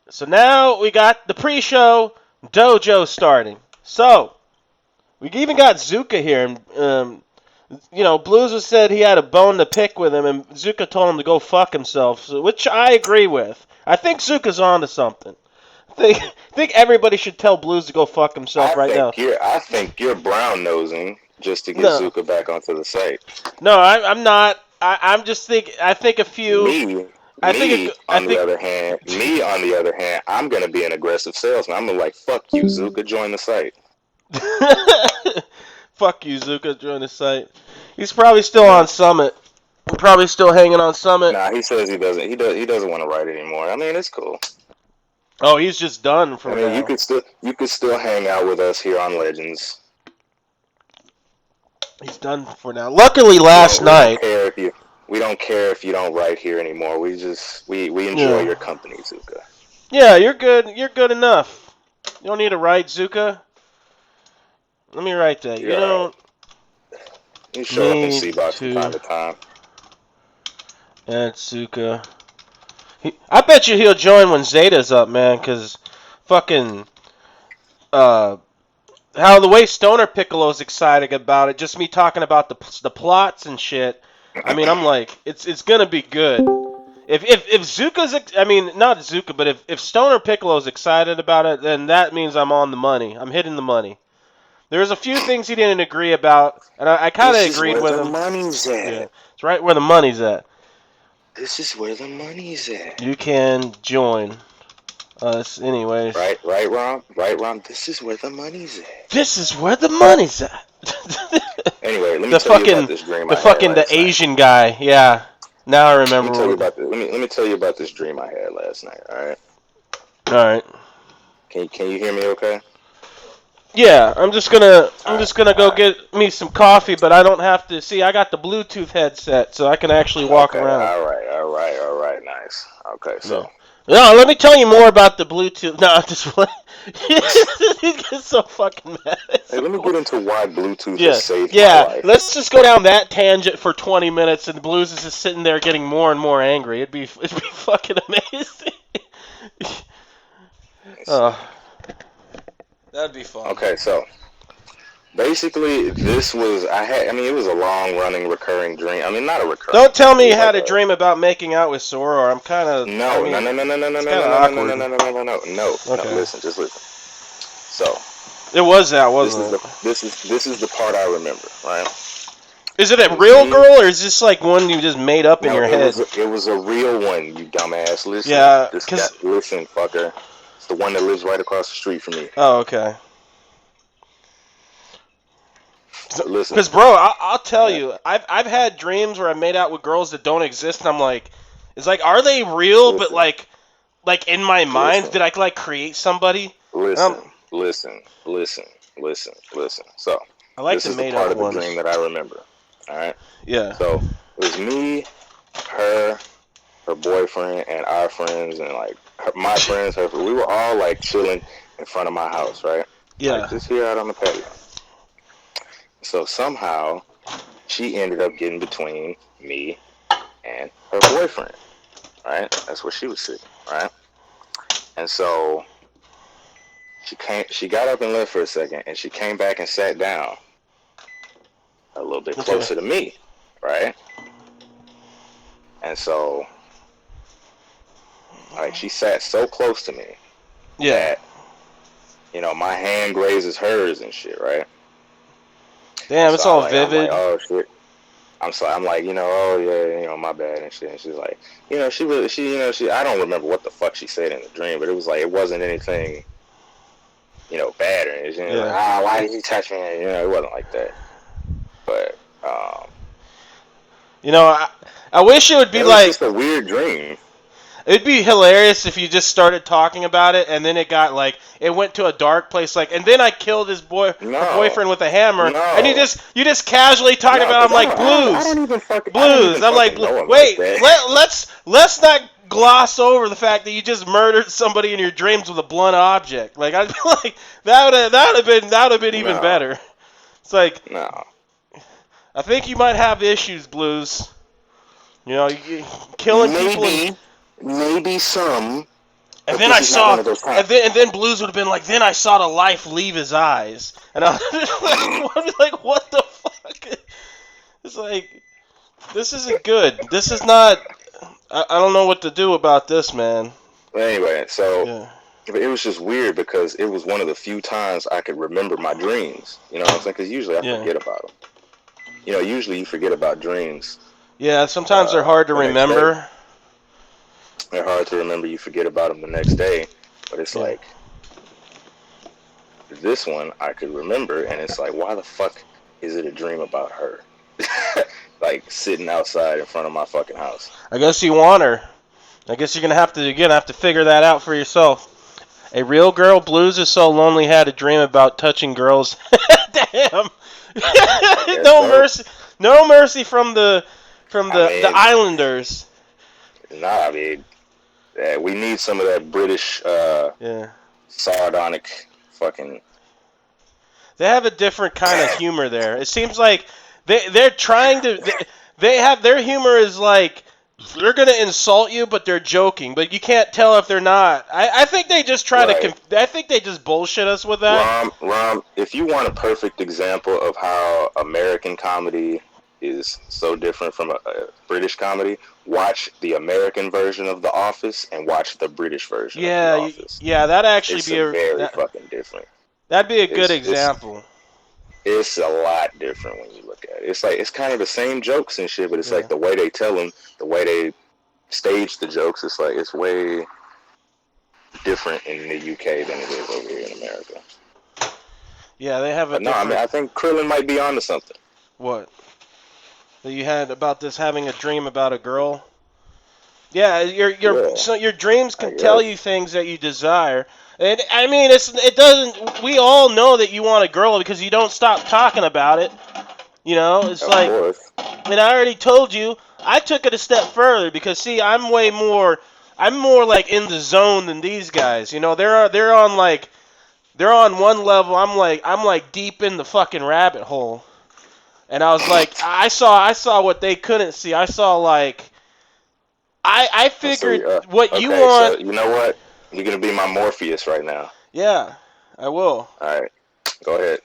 So now we got the pre-show dojo starting. So we even got Zuka here, and Blues has said he had a bone to pick with him, and Zuka told him to go fuck himself, which I agree with. I think Zuka's onto something. I think everybody should tell Blues to go fuck himself right now. I think you're brown nosing just to get No, Zuka back onto the site. no, I'm not. I'm just think. I think a few. Me, I think. I think. me on the other hand, I'm gonna be an aggressive salesman. I'm gonna like, fuck you, Zuka, join the site. Fuck you, Zuka. Join the site. He's probably still on Summit. Probably still hanging on Summit. Nah, he says he doesn't. He doesn't want to write anymore. I mean, it's cool. Oh, he's just done for I mean, now. you could still hang out with us here on Legends. He's done for now. Luckily, last night. We don't care if you don't write here anymore. We enjoy your company, Zuka. Yeah, you're good. You're good enough. You don't need to write, Zuka. Let me write that. You don't. You show up in C-Box from time to time. And Zuka. I bet you he'll join when Zeta's up, man, because fucking how the way Stoner Piccolo's excited about it, just me talking about the plots and shit. I mean, I'm like, it's gonna be good. If Zuka's, I mean, not Zuka, but if Stoner Piccolo's excited about it, then that means I'm on the money. I'm hitting the money. There's a few things he didn't agree about, and I kind of agreed with him. Money's at. Yeah, it's right where the money's at. This is where the money's at. You can join us anyways. Right, Ron. This is where the money's at. This is where the money's at. Anyway, let me tell you about this dream. The Asian guy. Yeah. Now I remember. Let me tell you about this dream I had last night. All right. All right. Can you hear me? Okay. Yeah, I'm just gonna go get me some coffee, but I don't have to. See, I got the Bluetooth headset, so I can actually walk around. All right, nice. Okay, so. No, let me tell you more about the Bluetooth. No, just he gets so fucking mad. Hey, let me get into why Bluetooth is safe. Yeah, let's just go down that tangent for 20 minutes, and Blues is just sitting there getting more and more angry. It'd be fucking amazing. That'd be fun. Okay, so basically, this was it was a long-running, recurring dream. I mean, not a recurring. Don't tell me you had a dream about making out with Soror. I'm kind of no. Okay. Listen, just listen. So it was that, wasn't it? This is the part I remember, right? Is it a real girl, or is this like one you just made up in your head? It was a real one, you dumbass. Listen, yeah, listen, fucker. It's the one that lives right across the street from me. Oh, okay. Listen, because bro, I'll tell you, I've had dreams where I made out with girls that don't exist, and I'm like, it's like, are they real? Listen. But like in my mind, did I like create somebody? Listen. So I like this the is the made part up of the ones. dream that I remember. All right. Yeah. So it was me, her boyfriend, and our friends, and like my friends. We were all like chilling in front of my house, right? Yeah. Like, just here out on the patio. So somehow she ended up getting between me and her boyfriend, right? That's where she was sitting, right? And so she got up and left for a second, and she came back and sat down a little bit closer to me, right? And so like she sat so close to me that, you know, my hand grazes hers and shit, right? Damn, it's all vivid. I'm like, oh shit. I'm like, you know, oh yeah, you know, my bad and shit. And she's like, you know, I don't remember what the fuck she said in the dream, but it was like, it wasn't anything, you know, bad or anything. Yeah. Like, why did you touch me? You know, it wasn't like that. But, you know, I wish it would be like, it's just a weird dream. It'd be hilarious if you just started talking about it, and then it got like, it went to a dark place, like, and then I killed his her boyfriend with a hammer, and you just casually talking about. I'm like, Blues. I don't even fucking Blues. I'm like, wait, let's not gloss over the fact that you just murdered somebody in your dreams with a blunt object. Like, I feel like that would have been even better. It's like, I think you might have issues, Blues. You know, killing people. Maybe some, And But then this I is not one saw, of those times. and then Blues would have been like, then I saw the life leave his eyes, and I was like, what the fuck? It's like, this isn't good. This is not. I don't know what to do about this, man. But anyway, so Yeah. it was just weird because it was one of the few times I could remember my dreams. You know what I'm saying? Because usually I Yeah. forget about them. You know, usually you forget about dreams Yeah. Sometimes they're hard to the next day. remember. They're hard to remember. You forget about them the next day. But it's Yeah. like, this one I could remember, and it's like, why the fuck is it a dream about her? Like, sitting outside in front of my fucking house. I guess you want her. I guess you're gonna have to figure that out for yourself. A real girl, Blues is so lonely, had a dream about touching girls. Damn. No So. mercy. No mercy from the I Islanders. mean, I mean, yeah, we need some of that British Yeah. sardonic fucking. They have a different kind of humor there. It seems like they're trying to they have their humor is like they're gonna insult you, but they're joking. But you can't tell if they're not. I think they just try Right. to. I think they just bullshit us with that. Rom, if you want a perfect example of how American comedy is so different from a British comedy, watch the American version of The Office and watch the British version of The Office. Yeah, that'd actually It's be very fucking different. that'd be a good It's- example. It's a lot different when you look at it. It's like it's kind of the same jokes and shit, but it's like the way they tell them, the way they stage the jokes. It's like it's way different in the UK than it is over here in America. Yeah, they have a But no, I mean I think Krillin might be onto something. What? That you had about this having a dream about a girl? Yeah, so your dreams can tell you things that you desire. And I mean, it doesn't. We all know that you want a girl because you don't stop talking about it. You know, it's Of like, course. and I already told you. I took it a step further because see, I'm more like in the zone than these guys. You know, they're on one level. I'm like deep in the fucking rabbit hole. And I was like, I saw what they couldn't see. I saw like, I figured what you want. So you know what? You're gonna be my Morpheus right now. Yeah, I will. All right, go ahead.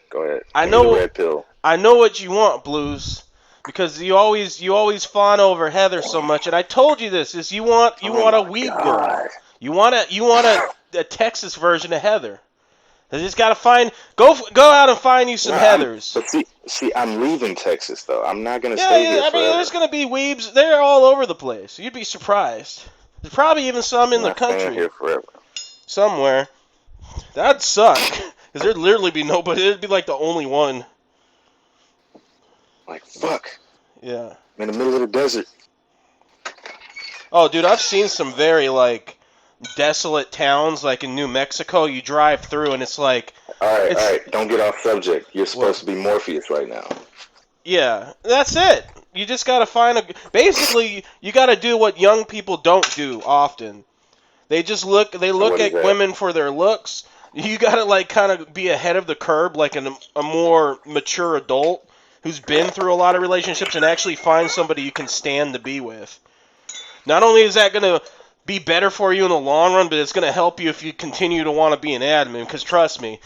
I Give know me the red pill. I know what you want, Blues, because you always fawn over Heather so much. And I told you this: is you want a weed girl. You want a Texas version of Heather. You just gotta go out and find you some Heathers. But see, I'm leaving Texas though. I'm not gonna stay here forever. I mean, there's gonna be weebs. They're all over the place. You'd be surprised. There's probably even some in the country here forever. somewhere. That'd suck, because there'd literally be nobody. It'd be like the only one. Like fuck. Yeah. I'm in the middle of the desert. Oh, dude, I've seen some very like desolate towns, like in New Mexico. You drive through and it's like. All right. Don't get off subject. You're supposed to be Morpheus right now. Yeah, that's it. You just gotta find basically, you gotta do what young people don't do often. They just look at women for their looks. You gotta like kind of be ahead of the curve, like a more mature adult who's been through a lot of relationships and actually find somebody you can stand to be with. Not only is that gonna be better for you in the long run, but it's gonna help you if you continue to want to be an admin. Because trust me,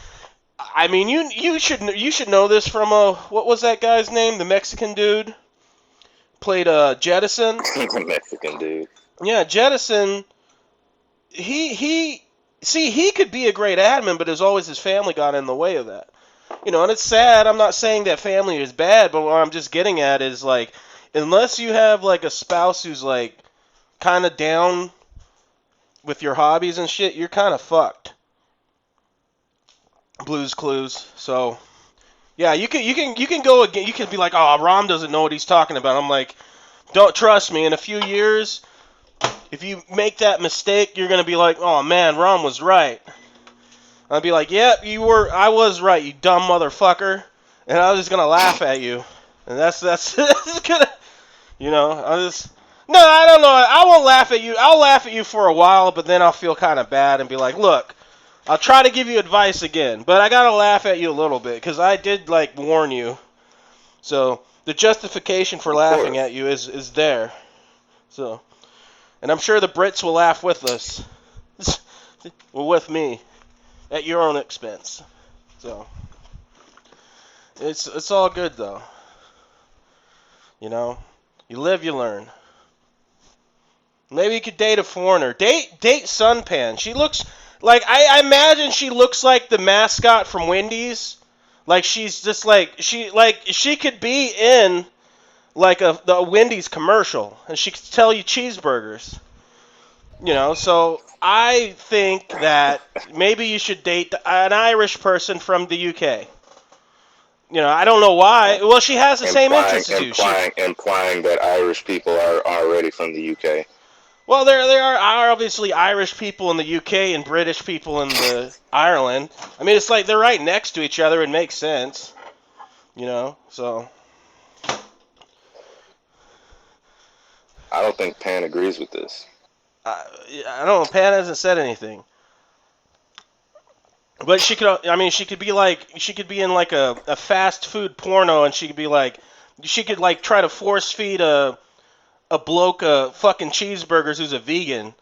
I mean you should know this from what was that guy's name? The Mexican dude played Jettison. The Mexican dude. Yeah, Jettison. He could be a great admin, but as always his family got in the way of that. You know, and it's sad. I'm not saying that family is bad, but what I'm just getting at is like, unless you have like a spouse who's like kind of down with your hobbies and shit, you're kind of fucked. Blues Clues. So, yeah, you can go again. You can be like, oh, Rom doesn't know what he's talking about. I'm like, don't trust me. In a few years, if you make that mistake, you're gonna be like, oh man, Rom was right. I'll be like, yep, I was right, you dumb motherfucker, and I was just gonna laugh at you, and that's gonna, you know, I don't know, I won't laugh at you. I'll laugh at you for a while, but then I'll feel kind of bad and be like, look, I'll try to give you advice again, but I gotta laugh at you a little bit because I did like warn you. So the justification for laughing at you is there. So, and I'm sure the Brits will laugh with us. with me at your own expense. So it's all good though. You know, you live, you learn. Maybe you could date a foreigner. Date Sunpan. She looks like I imagine she looks like the mascot from Wendy's. Like she's just like she could be in like the Wendy's commercial and she could sell you cheeseburgers. You know, so I think that maybe you should date an Irish person from the UK. You know, I don't know why. Well, she has the same interests as you. Implying that Irish people are already from the UK. Well, there are obviously Irish people in the UK and British people in the Ireland. I mean, it's like they're right next to each other. It makes sense, you know. So I don't think Pan agrees with this. I don't know. Pan hasn't said anything, but she could. I mean, she could be in like a fast food porno, and she could like try to force feed a bloke fucking cheeseburgers who's a vegan.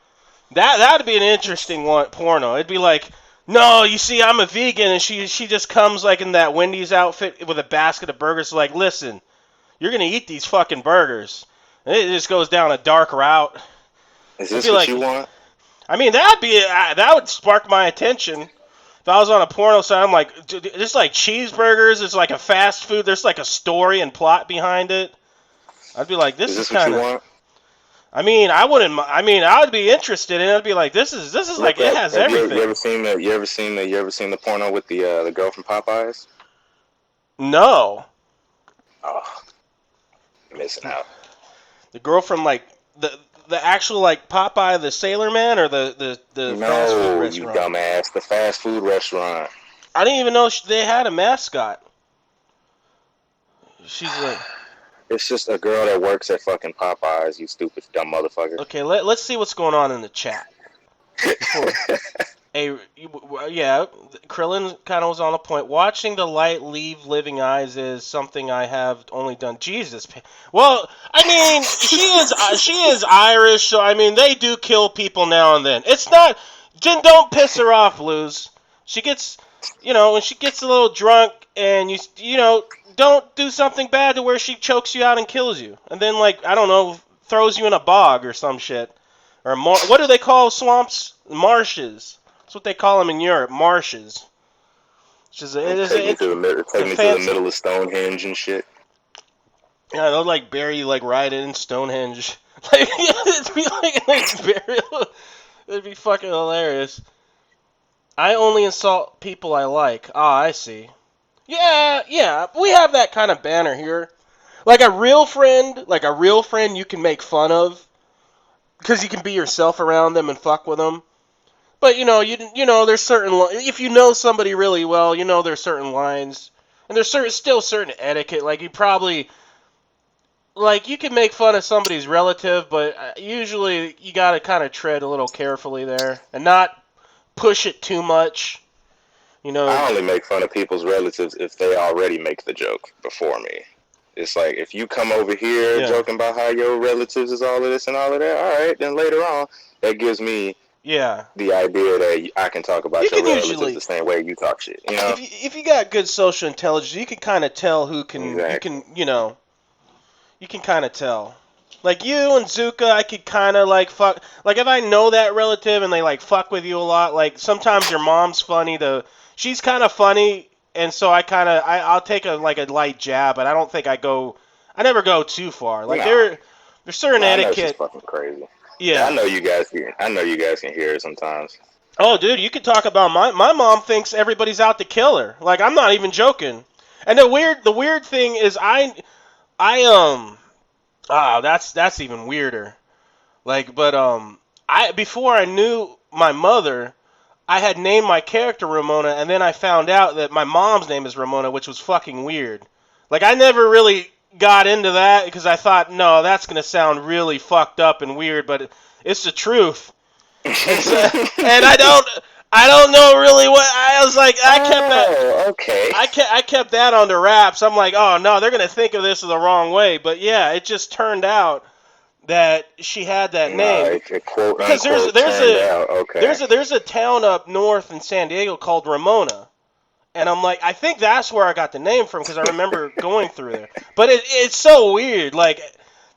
That'd be an interesting porno. It'd be like, no, you see, I'm a vegan, and she just comes like in that Wendy's outfit with a basket of burgers. Like, listen, you're gonna eat these fucking burgers. And it just goes down a dark route. Is this what you want? I mean, that would spark my attention. If I was on a porno site, I'm like, just like cheeseburgers. It's like a fast food. There's like a story and plot behind it. I'd be like, this is kind of. I mean, I wouldn't. I mean, I would be interested in it. I'd be like, this is like it has everything. You ever seen the porno with the girl from Popeyes? No. Oh, you're missing out. The girl from like the actual like Popeye the Sailor Man or the fast food restaurant? No, you dumbass, the fast food restaurant. I didn't even know they had a mascot. She's like. It's just a girl that works at fucking Popeyes, you stupid dumb motherfucker. Okay, let's see what's going on in the chat. Yeah, Krillin kind of was on a point. Watching the light leave living eyes is something I have only done. Jesus. Well, I mean, she is Irish, so I mean, they do kill people now and then. It's not. Don't piss her off, Blues. She gets, when she gets a little drunk and don't do something bad to where she chokes you out and kills you. And then, like, I don't know, throws you in a bog or some shit. Or what do they call swamps? Marshes. That's what they call them in Europe, marshes. Take me to the middle of Stonehenge and shit. Yeah, they'll, like, bury you, like, right in Stonehenge. Like, it'd be like a nice burial. It'd be fucking hilarious. I only insult people I like. Ah, I see. Yeah, we have that kind of banner here. Like a real friend you can make fun of, because you can be yourself around them and fuck with them. But there's certain if you know somebody really well, there's certain lines, and there's still certain etiquette. Like you probably, like you can make fun of somebody's relative, but usually you gotta kind of tread a little carefully there and not push it too much. I only make fun of people's relatives if they already make the joke before me. It's like, if you come over here joking about how your relatives is all of this and all of that, all right, then later on, that gives me the idea that I can talk about your relatives the same way you talk shit. You know? If you got good social intelligence, you can kind of tell who can, you can kind of tell. Like you and Zuka, I could kind of like fuck. Like if I know that relative and they like fuck with you a lot, like sometimes your mom's funny she's kind of funny, and so I'll take a light jab, but I don't think I never go too far. Like there's certain etiquette. That's fucking crazy. Yeah, I know you guys can hear it sometimes. Oh, dude, you could talk about my mom thinks everybody's out to kill her. Like I'm not even joking. And the weird thing is that's even weirder. Like, but before I knew my mother, I had named my character Ramona, and then I found out that my mom's name is Ramona, which was fucking weird. Like, I never really got into that because I thought, no, that's gonna sound really fucked up and weird, but it's the truth. And I don't know really what I was like. I kept that. Okay. I kept that under wraps. I'm like, oh no, they're gonna think of this the wrong way. But yeah, it just turned out that she had that name It quote because there's unquote there's turned a out there's okay. a there's a town up north in San Diego called Ramona. And I'm like, I think that's where I got the name from because I remember going through there. But it's so weird. Like,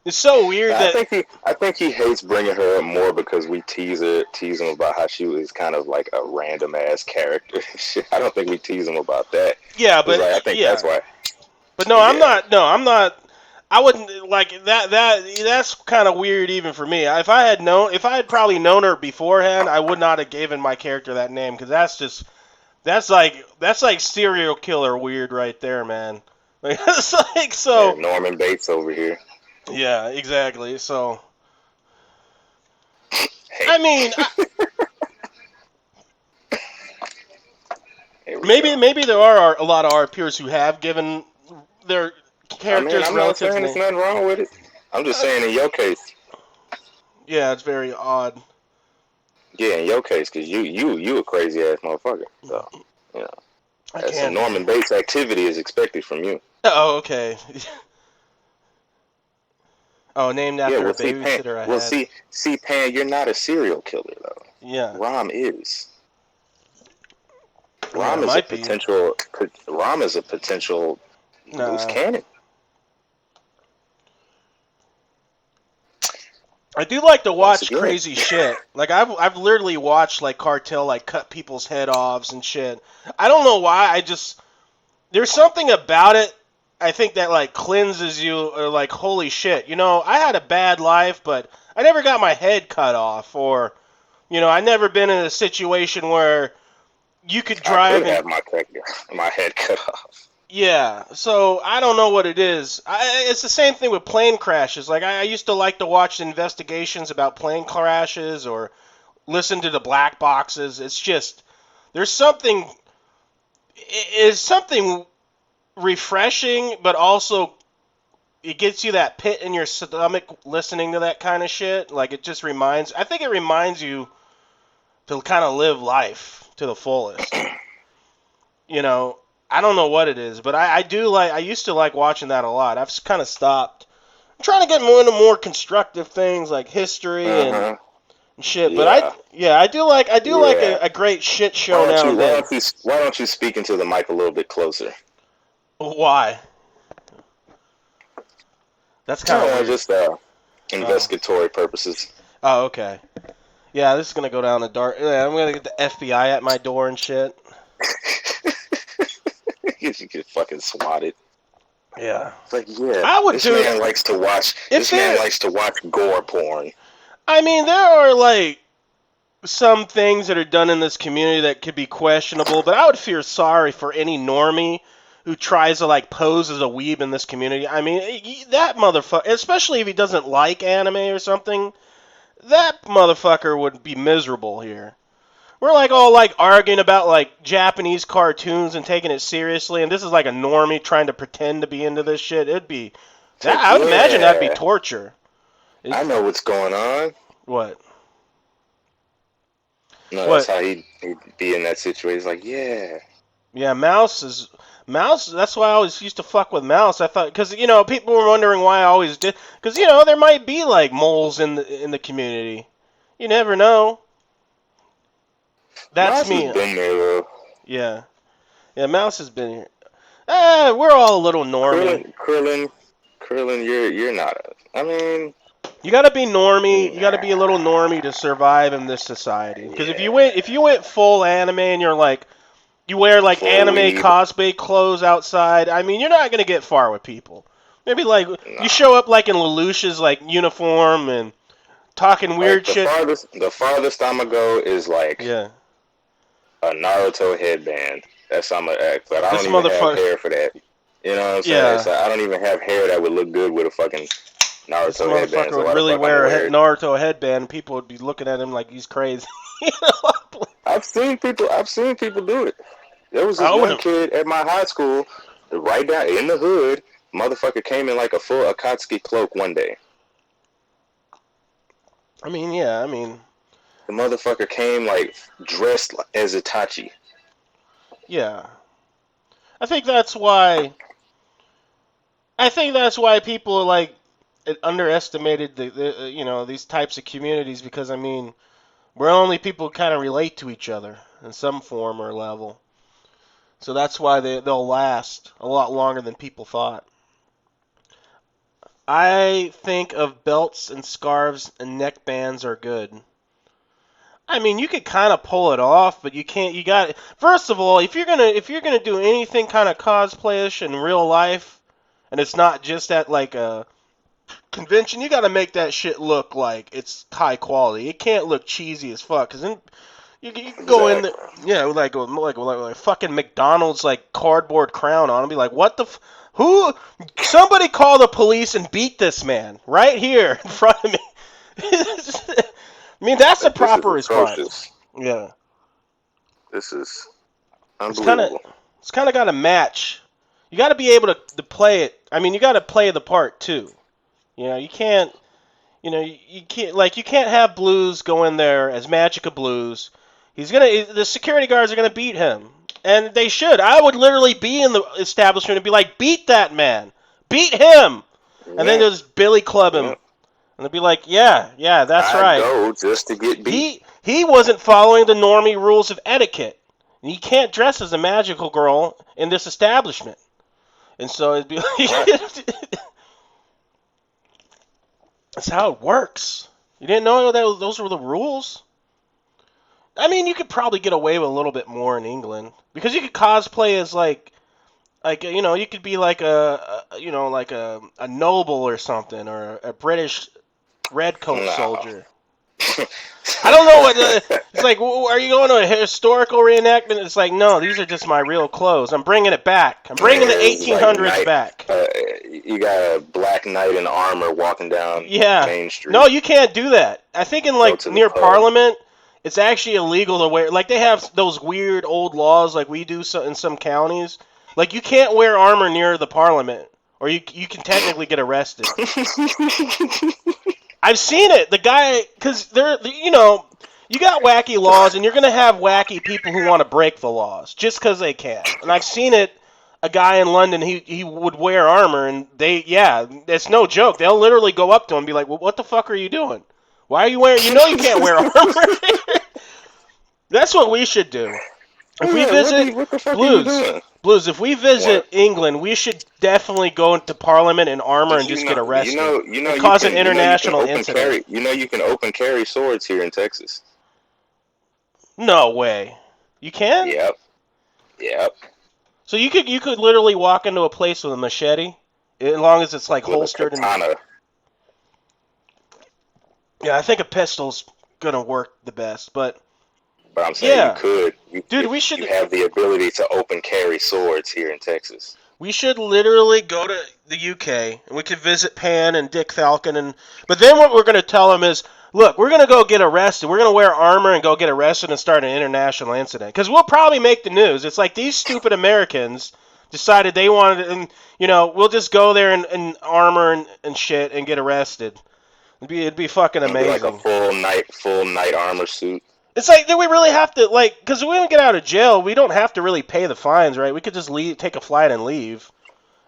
it's so weird Now, that I think he hates bringing her up more because we tease him about how she was kind of like a random ass character. I don't think we tease him about that. yeah, It's but like I think yeah, that's why. but no, I'm Yeah, not. No, I'm not. I wouldn't like that. That's kind of weird even for me. If I had probably known her beforehand, I would not have given my character that name because that's like serial killer weird right there, man. Like, it's like yeah. so. Norman Bates over here. Yeah, exactly. So Hey, I mean, here we maybe go. maybe there are a lot of our peers who have given their I mean, characters I'm not relatives saying there's name. nothing wrong with it. I'm just Uh, saying in your case, yeah, it's very odd. yeah, in your case, because you a crazy ass motherfucker. So you know, I some can't. Norman Bates activity is expected from you. Oh, okay. Oh, named Yeah, after a well, see, Pan. babysitter I Well, had. see, Pan, you're not a serial killer though. Yeah, Rom is. yeah, it might be. Rom is a potential loose Nah, cannon. I do like to Once watch again, crazy shit. Like I've literally watched like cartel like cut people's head offs and shit. I don't know why. There's something about it. I think that like cleanses you or like holy shit. I had a bad life, but I never got my head cut off or I never been in a situation where you could I could drive and have my head cut off. yeah. So I don't know what it is. It's the same thing with plane crashes. Like I used to like to watch investigations about plane crashes or listen to the black boxes. It's just there's something is something refreshing, but also it gets you that pit in your stomach listening to that kind of shit. Like I think it reminds you to kind of live life to the fullest. You know, I don't know what it is, but I used to like watching that a lot. I've kind of stopped. I'm trying to get more into more constructive things like history Uh and huh. shit. But Yeah. I do like Yeah. a great shit show now and then. Why don't you speak into the mic a little bit closer? Why? That's kind of weird. Just Oh. investigatory purposes. Oh, okay. Yeah, this is gonna go down the dark. Yeah, I'm gonna get the FBI at my door and shit. You get fucking swatted. Yeah. It's like, yeah, I would, this dude. man likes to watch. If This man there, likes to watch gore porn. I mean, there are like some things that are done in this community that could be questionable, but I would feel sorry for any normie who tries to like pose as a weeb in this community. I mean, that motherfucker, especially if he doesn't like anime or something, that motherfucker would be miserable here. We're like all like arguing about like Japanese cartoons and taking it seriously, and this is like a normie trying to pretend to be into this shit. It'd be It's that like, I would imagine that'd be yeah, torture. It, I know what's going on. what? No, that's What? how he'd be in that situation. He's like, yeah. Yeah, Mouse. That's why I always used to fuck with Mouse. I thought because people were wondering why I always did because there might be like moles in the community. You never know. That's Mouse has me. been there though. Yeah, yeah. Mouse has been here. We're all a little normie. Krillin, you're not a. I mean, You gotta be normie. You gotta be a little nah. normie to survive in this society. Because if you Yeah, went if you went full anime and you're like you wear like full anime weeb. cosplay clothes outside, I mean you're not gonna get far with people. Maybe like you Nah. show up like in Lelouch's like uniform and talking Like weird shit. the farthest I'ma go is like Yeah, a Naruto headband. That's how I'm gonna act. But I this don't even have motherfucker. hair for that. You know what I'm saying? It's Yeah, like I don't even have hair that would look good with a fucking this Naruto headband. motherfucker So would why the really fuck I'ma wear a wear it? Naruto headband. And people would be looking at him like he's crazy. you know? I've seen people do it. There was this I one would. kid at my high school, right down in the hood. Motherfucker came in like a full Akatsuki cloak one day. I mean, yeah. I mean, The motherfucker came like dressed as Itachi. yeah. I think that's why. I think that's why people like underestimated the you know, these types of communities because I mean we're only people who kind of relate to each other in some form or level. So that's why they'll last a lot longer than people thought. I think of belts and scarves and neck bands are good. I mean, you could kind of pull it off, but you can't. You got first of all, if you're gonna do anything kind of cosplayish in real life, and it's not just at like a convention, you got to make that shit look like it's high quality. It can't look cheesy as fuck, cause then you can go in there, yeah, with like fucking McDonald's like cardboard crown on and be like, what the who? Somebody call the police and beat this man right here in front of me. I mean, that's a This is proper response. atrocious. Yeah, This is it's kind of unbelievable. it's kind of got to match. You got to be able to play it. I mean, you got to play the part too. You know, you can't. You know, you can't like you can't have Blues go in there as Magica Blues. The security guards are gonna beat him, and they should. I would literally be in the establishment and be like, beat that man, beat him, and then Yeah, just Billy club him, yeah. and they'd be like, yeah, that's I right. go just to get beat. He wasn't following the normie rules of etiquette. You can't dress as a magical girl in this establishment, and so it'd be Right. like. That's how it works. You didn't know that those were the rules? I mean, you could probably get away with a little bit more in England because you could cosplay as like you know, you could be like you know, like a noble or something or a British redcoat No. soldier. I don't know what it's like. Are you going to a historical reenactment? It's like, no, these are just my real clothes. I'm bringing it back. I'm bringing the It's like 1800s night. back. You got a black knight in armor walking down Yeah. Main Street. No, you can't do that. I think in Go like to the near pub. Parliament, it's actually illegal to wear. Like they have those weird old laws, like we do in some counties. Like you can't wear armor near the Parliament, or you can technically get arrested. I've seen it. The guy, because you know, you got wacky laws, and you're gonna have wacky people who want to break the laws just because they can. And I've seen it. A guy in London, he would wear armor, and it's no joke. They'll literally go up to him and be like, well, "What the fuck are you doing? Why are you wearing? You know you can't wear armor." That's what we should do. If we visit what the fuck are you Blues, doing? Blues, if we visit What? England, we should definitely go into Parliament in armor Did and you just know? get arrested You know and you cause an can. You know you can international open incident. carry. You know you can open carry swords here in Texas. No way. You can? Yep. Yep. So you could literally walk into a place with a machete, as long as it's like With a holstered and katana. yeah, I think a pistol's gonna work the best, but But I'm saying yeah, you could. dude, You have the ability to open carry swords here in Texas. we should literally go to the UK and we could visit Pan and Dick Falcon but then what we're gonna tell them is, look, we're gonna go get arrested. We're gonna wear armor and go get arrested and start an international incident because we'll probably make the news. It's like these stupid Americans decided they wanted, and you know, we'll just go there in armor and shit and get arrested. It'd be fucking It'd be like a amazing. full knight armor suit. It's like, do we really have to, like, because when we get out of jail, we don't have to really pay the fines, right? We could just take a flight and leave.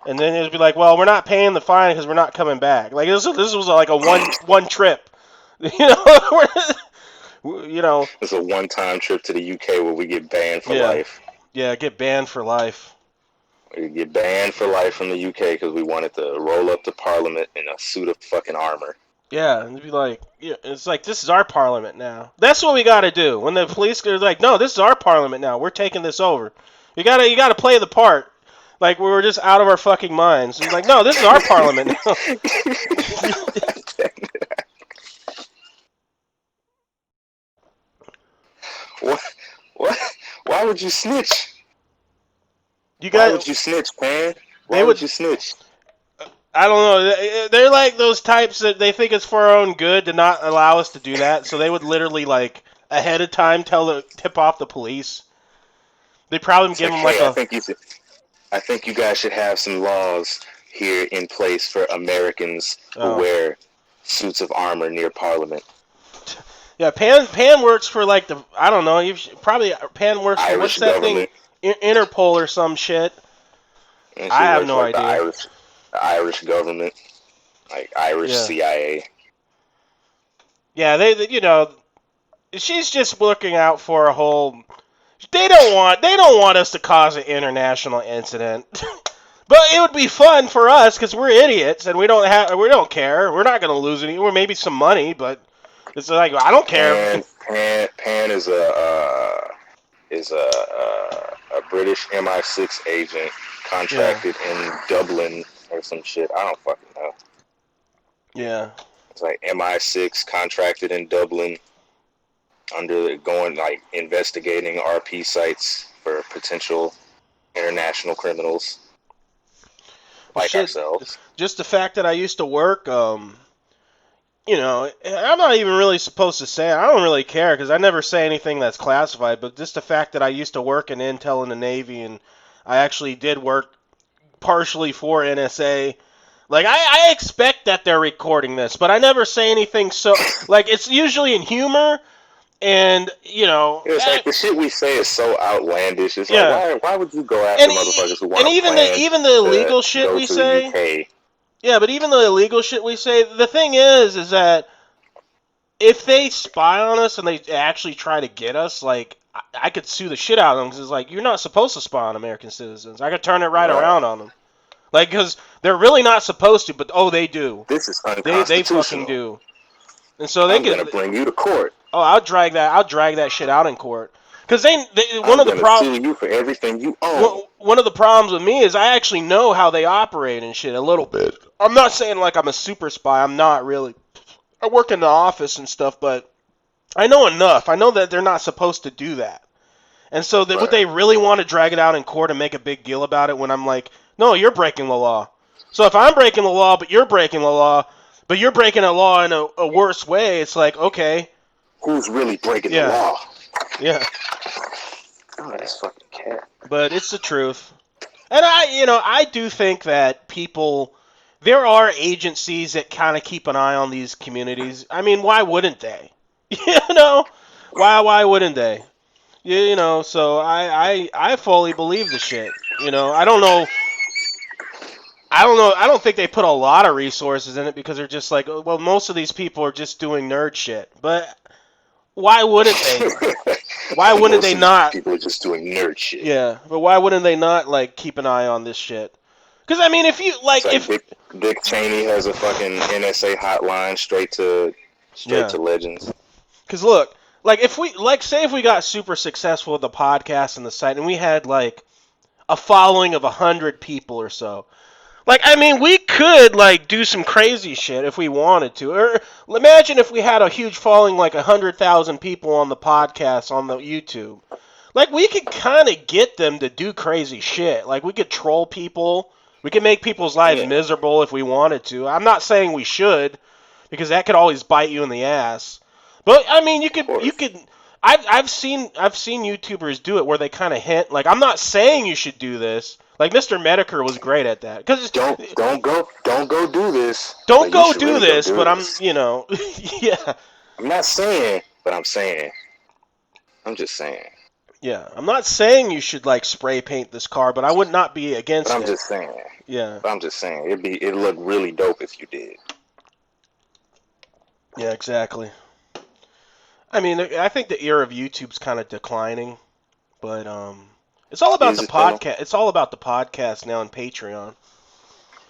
And then it'd be like, well, we're not paying the fine because we're not coming back. Like, this was like a one trip. You know? You know. It's a one-time trip to the UK where we get banned for Yeah. life. Yeah, get banned for life. We get banned for life from the UK because we wanted to roll up to Parliament in a suit of fucking armor. Yeah, and it'd be like, yeah, it's like, this is our parliament now. That's what we got to do. When the police are like, no, this is our parliament now. We're taking this over. You gotta play the part. Like we were just out of our fucking minds. He's like, no, this is our parliament now. What? What? Why would you snitch? You Why got? would you snitch, man? Why They would would. you snitch? I don't know. They're like those types that they think it's for our own good to not allow us to do that. So they would literally like ahead of time tip off the police. They probably It's give like, them like hey, a. I think you guys should have some laws here in place for Americans who wear suits of armor near Parliament. Yeah, Pan works for like the, I don't know, probably Pan works for, Irish what's that government. thing, Interpol or some shit. And I she have works no like idea. the Irish government. like Irish Yeah. CIA. Yeah, they she's just looking out for a whole. They don't want us to cause an international incident. But it would be fun for us because we're idiots and we don't care. We're not gonna lose any, or maybe some money, but it's like I don't care. Pan is a British MI6 agent contracted in Dublin or some shit. I don't fucking know. Yeah. It's like MI6 contracted in Dublin going like investigating RP sites for potential international criminals like Shit. ourselves. Just the fact that I used to work, I'm not even really supposed to say it. I don't really care because I never say anything that's classified. But just the fact that I used to work in Intel in the Navy and I actually did work partially for NSA. Like I expect that they're recording this, but I never say anything. So like it's usually in humor, and It's like the shit we say is so outlandish. It's yeah. like why would you go after And motherfuckers who want and to even the illegal shit go we to say. the UK? Yeah, but even the illegal shit we say, the thing is that if they spy on us and they actually try to get us, like, I could sue the shit out of them because it's like, you're not supposed to spy on American citizens. I could turn it right around on them. Like, because they're really not supposed to, but, they do. This is They unconstitutional. fucking do. And so I'm gonna bring you to court. Oh, I'll drag that shit out in court. Because one I'm of the problems. sue you for everything you own. One of the problems with me is I actually know how they operate and shit a little bit. I'm not saying like I'm a super spy. I'm not really. I work in the office and stuff, but I know enough. I know that they're not supposed to do that. And so would they really want to drag it out in court and make a big deal about it when I'm like, no, you're breaking the law. So if I'm breaking the law, but you're breaking the law, but you're breaking the law in a worse way, it's like, okay. Who's really breaking the law? Yeah. Oh, that's fucking cat. But it's the truth. And I do think that there are agencies that kind of keep an eye on these communities. I mean, why wouldn't they? Why wouldn't they? So I fully believe the shit. I don't know. I don't think they put a lot of resources in it because they're just like, well, most of these people are just doing nerd shit. But why wouldn't they? Why wouldn't they not? People are just doing nerd shit. Yeah, but why wouldn't they not like keep an eye on this shit? Because I mean, if you like, Dick Cheney has a fucking NSA hotline straight to Legends. Because look, like if we say if we got super successful with the podcast and the site, and we had like a following of 100 people or so. Like, I mean, we could, like, do some crazy shit if we wanted to. Or imagine if we had a huge following, like 100,000 people on the podcast, on the YouTube. Like, we could kind of get them to do crazy shit. Like, we could troll people. We could make people's lives miserable if we wanted to. I'm not saying we should, because that could always bite you in the ass. But, I mean, you could... I've seen YouTubers do it where they kind of hint, like, I'm not saying you should do this. Like Mr. Medicare was great at that. Cause don't go do this. Don't go do this, but I'm, yeah. I'm not saying, but I'm saying. I'm just saying. Yeah, I'm not saying you should like spray paint this car, but I would not be against it. I'm just saying. Yeah. I'm just saying it'd look really dope if you did. Yeah, exactly. I mean, I think the era of YouTube's kind of declining, but it's all about the podcast. It's all about the podcast now and Patreon.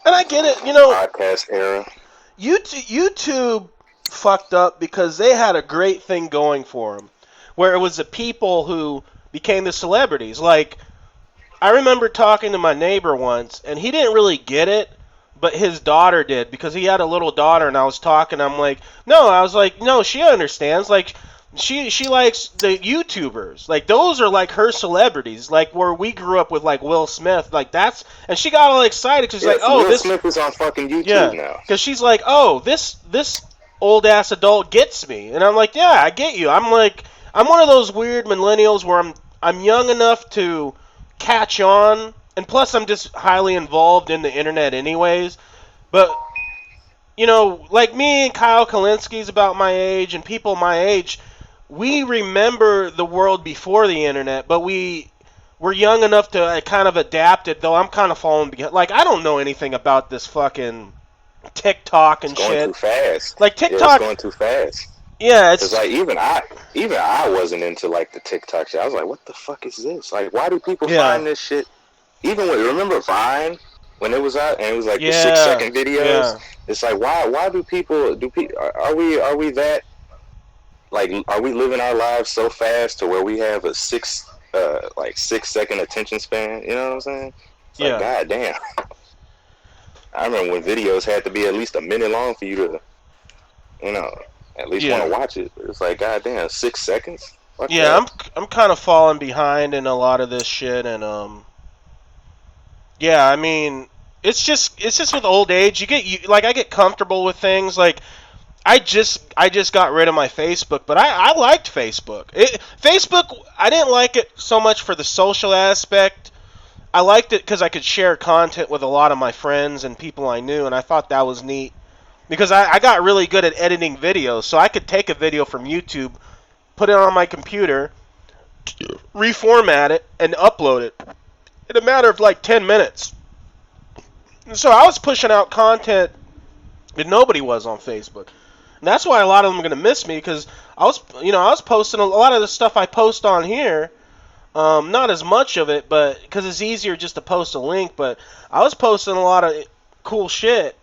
And I get it, Podcast era. YouTube fucked up because they had a great thing going for them, where it was the people who became the celebrities. Like, I remember talking to my neighbor once, and he didn't really get it, but his daughter did, because he had a little daughter, and I was talking, I'm like, no, she understands, like, she likes the YouTubers. Like, those are, like, her celebrities. Like, where we grew up with, like, Will Smith. Like, that's... And she got all excited because she's like, oh, Will Smith is on fucking YouTube now. Because she's like, oh, this old-ass adult gets me. And I'm like, yeah, I get you. I'm like... I'm one of those weird millennials where I'm young enough to catch on. And plus, I'm just highly involved in the internet anyways. But... like me and Kyle Kalinski's about my age, and people my age, we remember the world before the internet, but we're young enough to kind of adapt it, though I'm kind of falling behind. Like, I don't know anything about this fucking TikTok It's and going shit. too fast. Like Yeah, it's TikTok, going too fast. yeah, Cause it's like even I wasn't into like the TikTok shit. I was like, what the fuck is this? Like, why do people yeah, find this shit? Even when remember Vine when it was out and it was like the six yeah, second videos. yeah, It's like why do people are we that like are we living our lives so fast to where we have a 6 second attention span? You know what I'm saying? It's like yeah, god damn. I remember when videos had to be at least a minute long for you to you know at least want yeah, to watch it. It's like god damn 6 seconds. Fuck yeah. that. I'm kind of falling behind in a lot of this shit, and yeah. I mean, it's just with old age. Like I get comfortable with things. Like I just got rid of my Facebook, but I liked Facebook. Facebook, I didn't like it so much for the social aspect. I liked it because I could share content with a lot of my friends and people I knew, and I thought that was neat. Because I got really good at editing videos, so I could take a video from YouTube, put it on my computer, reformat it, and upload it in a matter of like 10 minutes. And so I was pushing out content that nobody was on Facebook. And that's why a lot of them are going to miss me because I was posting a lot of the stuff I post on here. Not as much of it, but because it's easier just to post a link. But I was posting a lot of cool shit,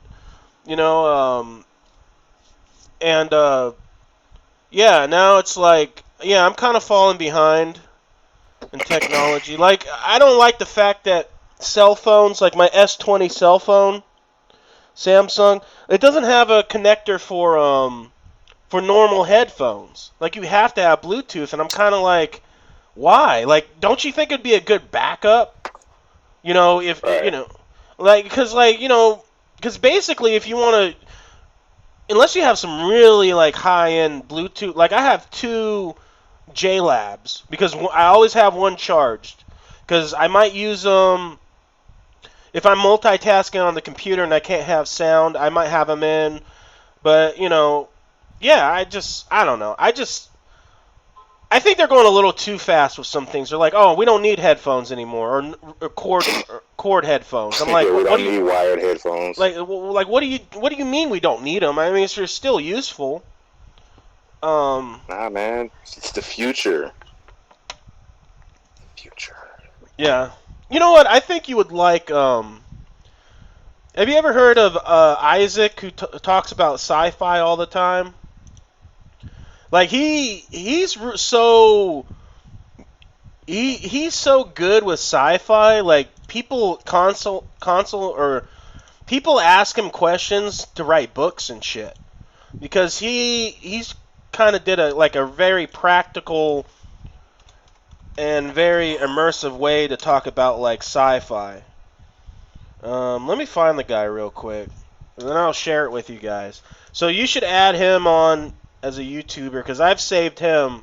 you know. And yeah, now it's like, yeah, I'm kind of falling behind in technology. Like, I don't like the fact that cell phones, like my S20 cell phone, Samsung, it doesn't have a connector for normal headphones. Like, you have to have Bluetooth, and I'm kind of like, why? Like, don't you think it'd be a good backup? If Right. like, because basically, if you want to, unless you have some really like high-end Bluetooth, like I have two JLabs because I always have one charged because I might use them if I'm multitasking on the computer and I can't have sound. I might have them in, but yeah, I don't know. I think they're going a little too fast with some things. They're like, oh, we don't need headphones anymore, or cord headphones. I'm like, Yeah, we what do don't you need wired headphones. like? What do you mean we don't need them? I mean, they're still useful. Um, Nah, man, it's the future. Future. yeah. You know what? I think you would like. Have you ever heard of Isaac, who talks about sci-fi all the time? Like he's so good with sci-fi. Like people console or people ask him questions to write books and shit because he's kind of did a very practical and very immersive way to talk about like sci-fi. Let me find the guy real quick, and then I'll share it with you guys. So you should add him on as a YouTuber because I've saved him.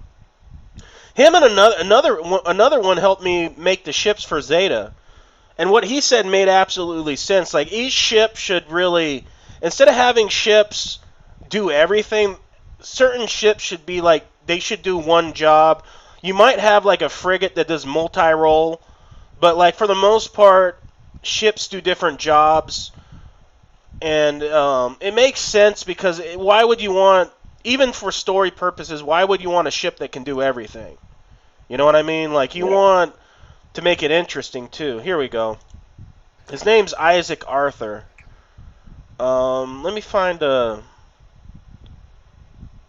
Him and another one helped me make the ships for Zeta. And what he said made absolutely sense. Like each ship should really, instead of having ships do everything, certain ships should be like they should do one job. You might have like a frigate that does multi-role, but like for the most part, ships do different jobs, and it makes sense because why would you want, even for story purposes, why would you want a ship that can do everything? You know what I mean? Like you Yeah. want to make it interesting too. Here we go. His name's Isaac Arthur. Let me find a.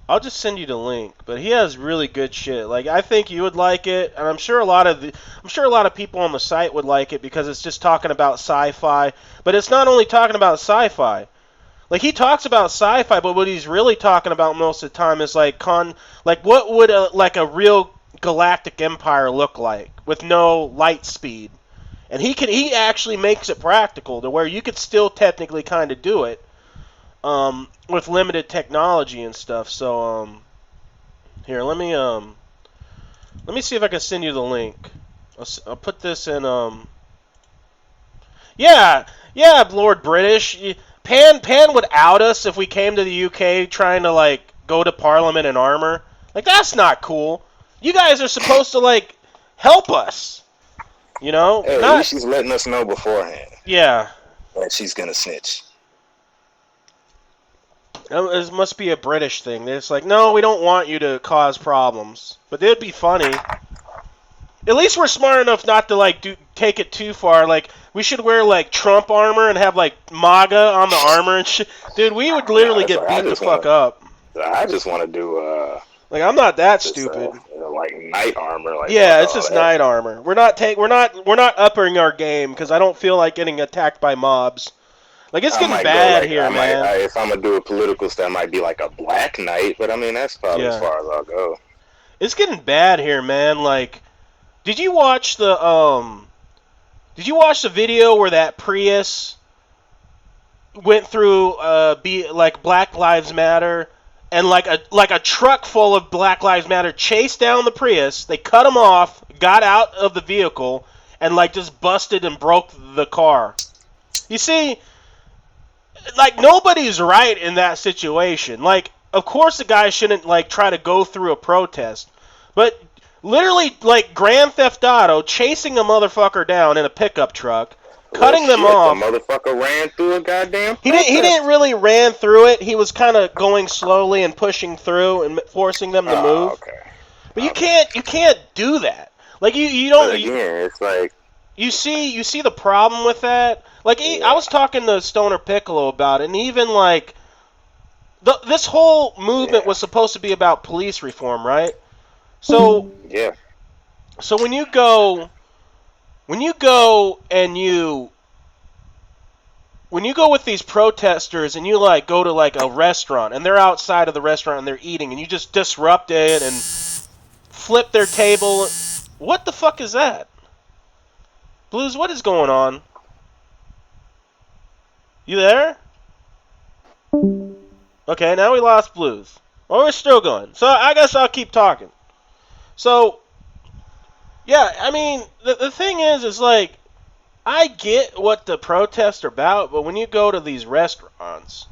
I'll just send you the link, but he has really good shit. Like I think you would like it, and I'm sure a lot of people on the site would like it because it's just talking about sci-fi. But it's not only talking about sci-fi. Like he talks about sci-fi, but what he's really talking about most of the time is like what would a real galactic empire look like with no light speed. And he actually makes it practical to where you could still technically kind of do it with limited technology and stuff. So here, let me see if I can send you the link. I'll put this in yeah, Lord British. Pan would out us if we came to the UK trying to like go to Parliament in armor. Like that's not cool. You guys are supposed to like help us. Hey, at Not least she's letting us know beforehand yeah. that she's gonna snitch. It must be a British thing. It's like, no, we don't want you to cause problems. But it'd be funny. At least we're smart enough not to like take it too far. Like we should wear like Trump armor and have like MAGA on the armor and shit. Dude, we would literally get beat the fuck up. I just want to do like I'm not that just, stupid. Like night armor. Like yeah, it's just night armor. We're not upping our game because I don't feel like getting attacked by mobs. Like it's getting bad here, man. If I'm gonna do a political stuff, it might be like a black knight, but I mean that's probably as far as I'll go. It's getting bad here, man. Like, did you watch the video where that Prius went through like Black Lives Matter and like a truck full of Black Lives Matter chased down the Prius. They cut them off, got out of the vehicle, and like just busted and broke the car. You see, like nobody's right in that situation. Like, of course the guy shouldn't like try to go through a protest, but literally like Grand Theft Auto chasing a motherfucker down in a pickup truck, cutting them off. The motherfucker ran through a goddamn protest. He didn't really ran through it. He was kind of going slowly and pushing through and forcing them to move. Okay. But you can't do that. Like you don't. But again, it's like you see the problem with that. Like I was talking to Stoner Piccolo about it, and even like this whole movement was supposed to be about police reform, right? So yeah. So when you go with these protesters and you like go to like a restaurant and they're outside of the restaurant and they're eating and you just disrupt it and flip their table, what the fuck is that? Blues, what is going on? You there? Okay, now we lost Blues. Well, we're still going. So I guess I'll keep talking. So, yeah, I mean, the thing is like, I get what the protests are about, but when you go to these restaurants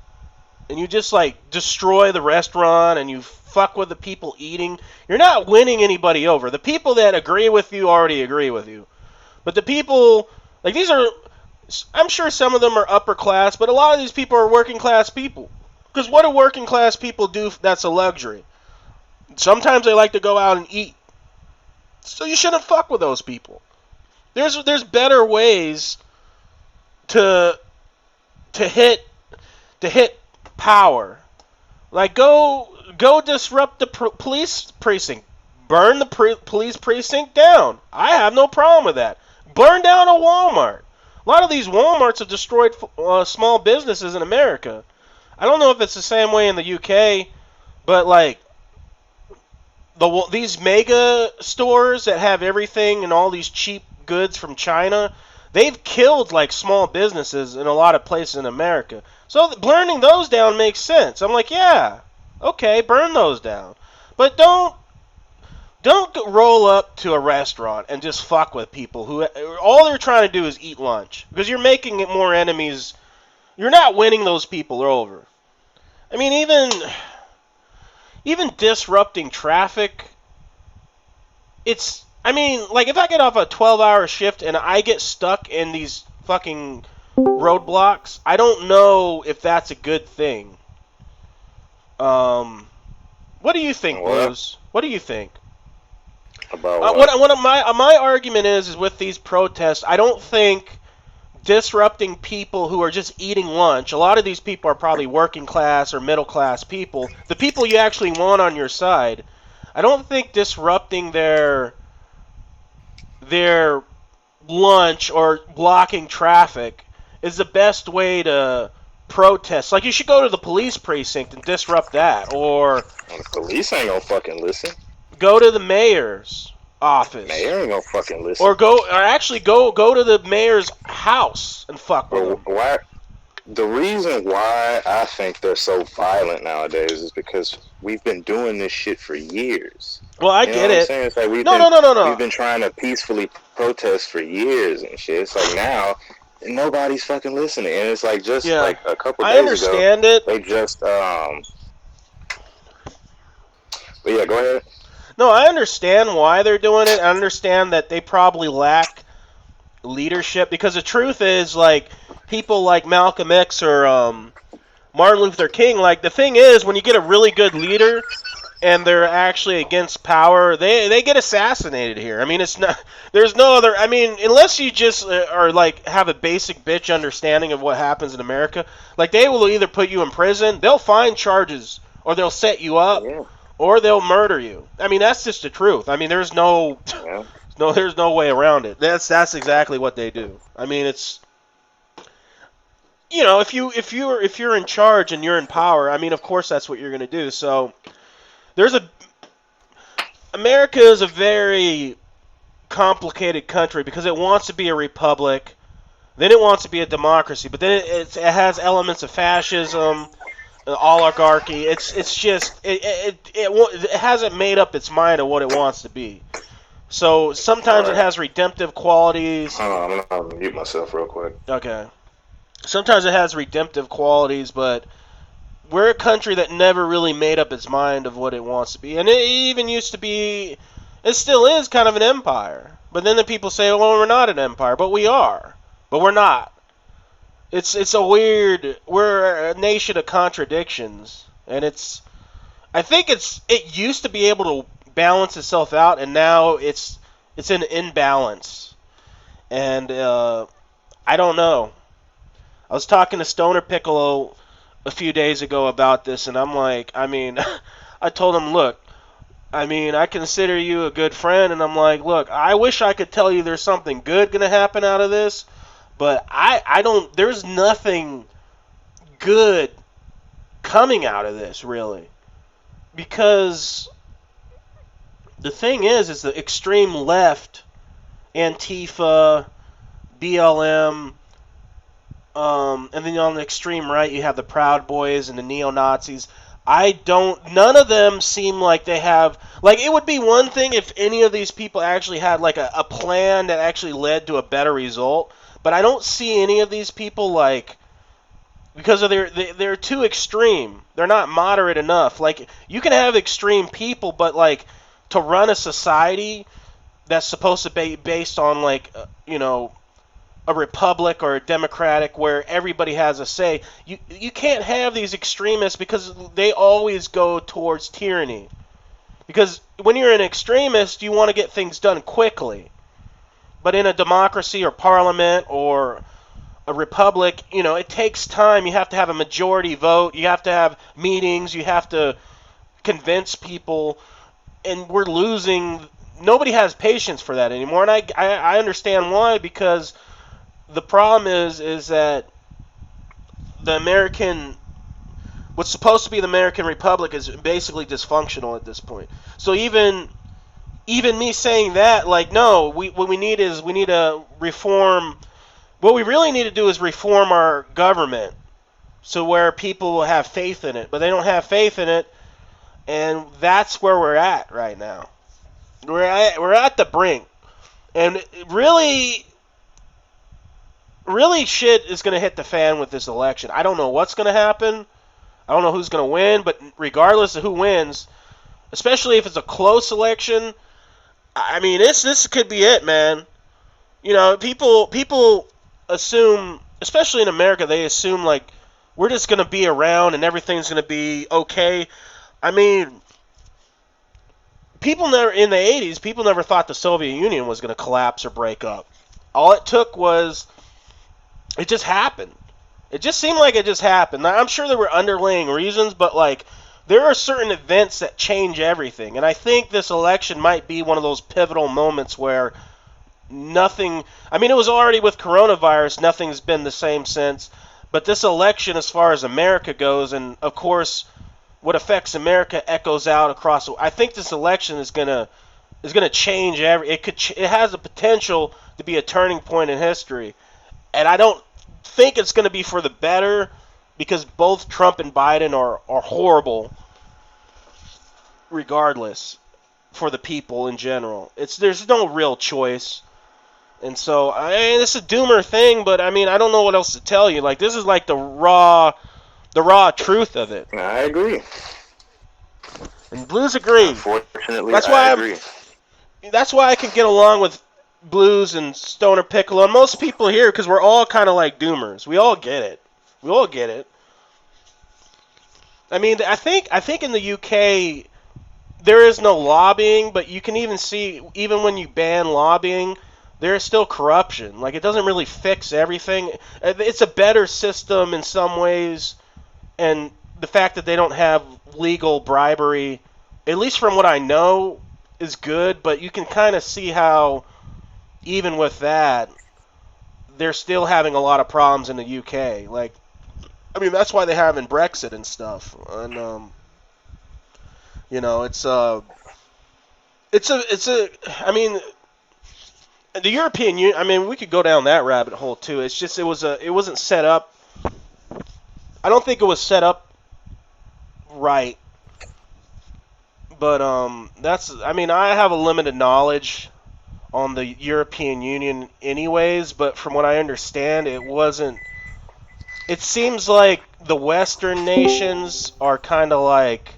and you just like destroy the restaurant and you fuck with the people eating, you're not winning anybody over. The people that agree with you already agree with you. But the people, like these are, I'm sure some of them are upper class, but a lot of these people are working class people. Because what do working class people do that's a luxury? Sometimes they like to go out and eat. So you shouldn't fuck with those people. There's better ways to hit power. Like go disrupt the police precinct. Burn the police precinct down. I have no problem with that. Burn down a Walmart. A lot of these Walmarts have destroyed small businesses in America. I don't know if it's the same way in the UK, but like these mega stores that have everything and all these cheap goods from China, they've killed like small businesses in a lot of places in America. So burning those down makes sense. I'm like, yeah, okay, burn those down. But don't roll up to a restaurant and just fuck with people who all they're trying to do is eat lunch, because you're making it more enemies. You're not winning those people over. I mean, even disrupting traffic, I mean, like if I get off a 12-hour shift and I get stuck in these fucking roadblocks, I don't know if that's a good thing. What do you think, Blues? What do you think? About what my argument is with these protests, I don't think disrupting people who are just eating lunch. A lot of these people are probably working class or middle class people. The people you actually want on your side. I don't think disrupting their lunch or blocking traffic is the best way to protest. Like you should go to the police precinct and disrupt that, or the police ain't gonna fucking listen. Go to the mayor's office. Mayor ain't gonna fucking listen. Or actually go to the mayor's house and fuck with him. Why? The reason why I think they're so violent nowadays is because we've been doing this shit for years. Well, I get it. It's like No. We've been trying to peacefully protest for years and shit. It's like now nobody's fucking listening, and it's like just like a couple days ago. I understand it. They just But yeah, go ahead. No, I understand why they're doing it. I understand that they probably lack leadership, because the truth is, like, people like Malcolm X or Martin Luther King. Like, the thing is, when you get a really good leader and they're actually against power, they get assassinated here. I mean, it's not. There's no other. I mean, unless you just are like have a basic bitch understanding of what happens in America, like they will either put you in prison, they'll find charges, or they'll set you up, Yeah. or they'll murder you. I mean, that's just the truth. I mean, there's no. Yeah. No, there's no way around it. That's exactly what they do. I mean, it's if you're in charge and you're in power, I mean, of course that's what you're going to do. So there's a America is a very complicated country because it wants to be a republic, then it wants to be a democracy, but then it has elements of fascism, oligarchy. It's just it hasn't made up its mind of what it wants to be. So sometimes it Alright. has redemptive qualities. Hold on, I'm gonna mute myself real quick. Okay. Sometimes it has redemptive qualities, but we're a country that never really made up its mind of what it wants to be. And it even used to be, it still is kind of an empire. But then the people say, well, we're not an empire, but we are. But we're not. It's a weird, we're a nation of contradictions. And I think it used to be able to balance itself out, and now it's in imbalance. And I don't know. I was talking to Stoner Piccolo a few days ago about this, and I'm like, I mean, I told him, look, I mean, I consider you a good friend, and I'm like, look, I wish I could tell you there's something good going to happen out of this, but I don't, there's nothing good coming out of this, really. Because the thing is the extreme left, Antifa, BLM, and then on the extreme right, you have the Proud Boys and the neo-Nazis. None of them seem like they have, like, it would be one thing if any of these people actually had, like, a plan that actually led to a better result, but I don't see any of these people, like, because of they're too extreme. They're not moderate enough. Like, you can have extreme people, but, like, to run a society that's supposed to be based on, like, a republic or a democratic where everybody has a say. You can't have these extremists because they always go towards tyranny. Because when you're an extremist, you want to get things done quickly. But in a democracy or parliament or a republic, it takes time. You have to have a majority vote. You have to have meetings. You have to convince people. And we're losing. Nobody has patience for that anymore. And I understand why, because the problem is that what's supposed to be the American Republic is basically dysfunctional at this point. So even me saying that, like, no, what we need to reform. What we really need to do is reform our government, so where people will have faith in it, but they don't have faith in it, and that's where we're at right now. We're at the brink, and really shit is going to hit the fan with this election. I don't know what's going to happen. I don't know who's going to win, but regardless of who wins, especially if it's a close election, I mean, this could be it, man. People assume, especially in America, they assume, like, we're just going to be around and everything's going to be okay. I mean, in the 80s, people never thought the Soviet Union was going to collapse or break up. All it took was, it just happened. It just seemed like it just happened. Now, I'm sure there were underlying reasons, but, like, there are certain events that change everything. And I think this election might be one of those pivotal moments where nothing, I mean, it was already with coronavirus, nothing's been the same since. But this election, as far as America goes, and of course, what affects America echoes out across. I think this election is gonna change it has the potential to be a turning point in history, and I don't think it's gonna be for the better, because both Trump and Biden are horrible, regardless, for the people in general. There's no real choice. And so, it's a doomer thing, but I mean, I don't know what else to tell you. Like, this is like the raw truth of it. I agree. And Blues agree. Unfortunately, That's why I agree. That's why I can get along with Blues and Stoner Piccolo and most people here, because we're all kind of like doomers. We all get it. I mean, I think in the UK there is no lobbying, but you can even see, even when you ban lobbying, there is still corruption. Like, it doesn't really fix everything. It's a better system in some ways, and the fact that they don't have legal bribery, at least from what I know, is good. But you can kind of see how, even with that, they're still having a lot of problems in the UK. Like, I mean, that's why they have in Brexit and stuff. And you know, it's a. I mean, the European Union. I mean, we could go down that rabbit hole too. It's just it wasn't set up. I don't think it was set up right. But that's. I mean, I have a limited knowledge on the European Union, anyways. But from what I understand, it wasn't. It seems like the Western nations are kind of like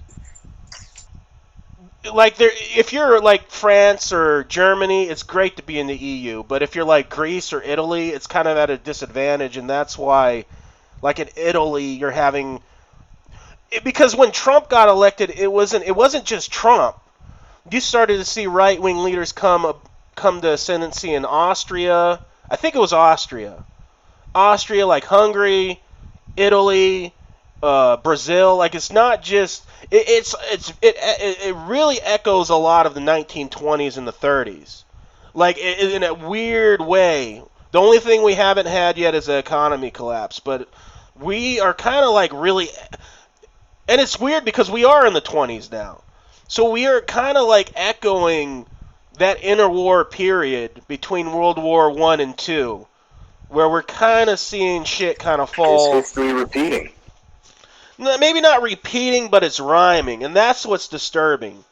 they're, if you're like France or Germany, it's great to be in the EU. But if you're like Greece or Italy, it's kind of at a disadvantage, and that's why, like in Italy, you're having because when Trump got elected, it wasn't just Trump. You started to see right wing leaders come to ascendancy in Austria. I think it was Austria, like Hungary, Italy, Brazil. Like it's not just it really echoes a lot of the 1920s and the 30s. Like in a weird way. The only thing we haven't had yet is an economy collapse, but we are kind of like really, and it's weird because we are in the 20s now. So we are kind of like echoing that interwar period between World War One and Two, where we're kind of seeing shit kind of fall. Is history repeating? Maybe not repeating, but it's rhyming, and that's what's disturbing.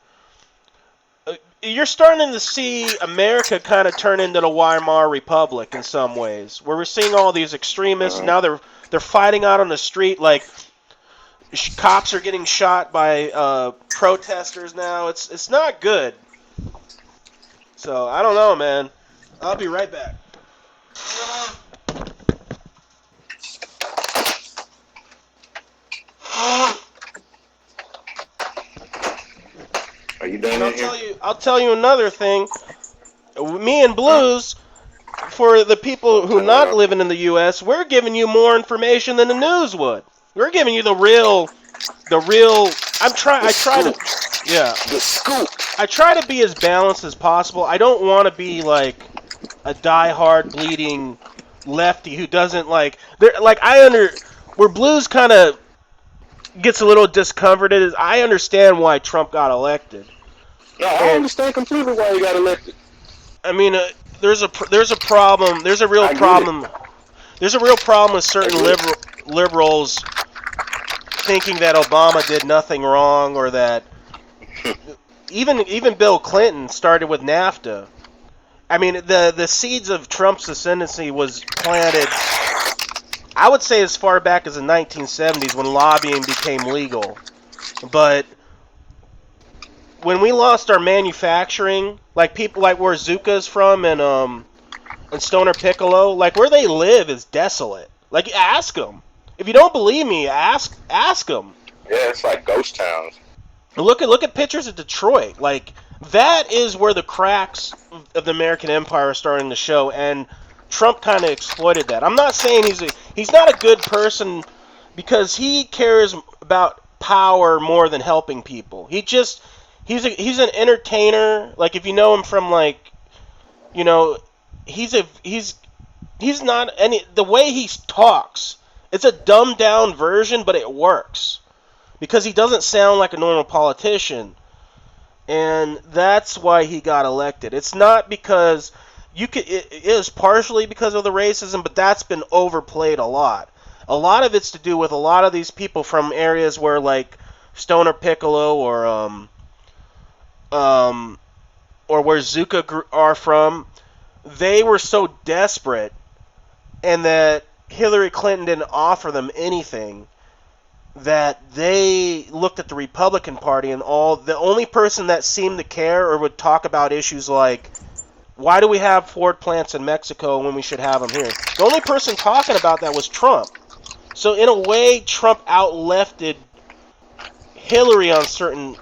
You're starting to see America kind of turn into the Weimar Republic in some ways, where we're seeing all these extremists. Now they're fighting out on the street, like cops are getting shot by protesters now. It's not good. So I don't know, man. I'll be right back. Are you done in here? I'll tell you another thing. Me and Blues, for the people who not living in the U.S., we're giving you more information than the news would. We're giving you the real. I try to, yeah. The scoop. I try to be as balanced as possible. I don't want to be like a die-hard bleeding lefty who doesn't like. Where Blues kind of gets a little discomforted is I understand why Trump got elected. No, I understand completely why he got elected. I mean, there's a problem. There's a real problem. There's a real problem with certain liberals thinking that Obama did nothing wrong, or that even Bill Clinton started with NAFTA. I mean, the seeds of Trump's ascendancy was planted, I would say, as far back as the 1970s when lobbying became legal. But when we lost our manufacturing, like people like where Zuka's from and Stoner Piccolo, like where they live is desolate. Like ask them. If you don't believe me, ask them. Yeah, it's like ghost towns. Look at pictures of Detroit. Like that is where the cracks of the American empire are starting to show, and Trump kind of exploited that. I'm not saying he's not a good person because he cares about power more than helping people. He's an entertainer. Like if you know him from like, you know, he's not any, the way he talks. It's a dumbed down version, but it works because he doesn't sound like a normal politician, and that's why he got elected. It's not because it is partially because of the racism, but that's been overplayed a lot. A lot of it's to do with a lot of these people from areas where like Stoner Piccolo or where Zuka are from. They were so desperate, and that Hillary Clinton didn't offer them anything, that they looked at the Republican Party, and the only person that seemed to care or would talk about issues like, why do we have Ford plants in Mexico when we should have them here? The only person talking about that was Trump. So in a way, Trump out-lefted Hillary on certain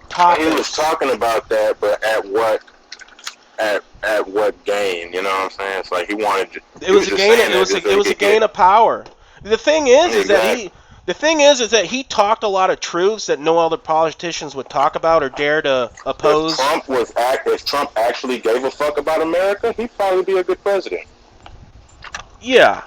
topics. He was talking about that, but at what gain? You know what I'm saying? It's like he wanted. It was a gain. It was a gain of power. The thing is that he talked a lot of truths that no other politicians would talk about or dare to oppose. If Trump actually gave a fuck about America, he'd probably be a good president. Yeah.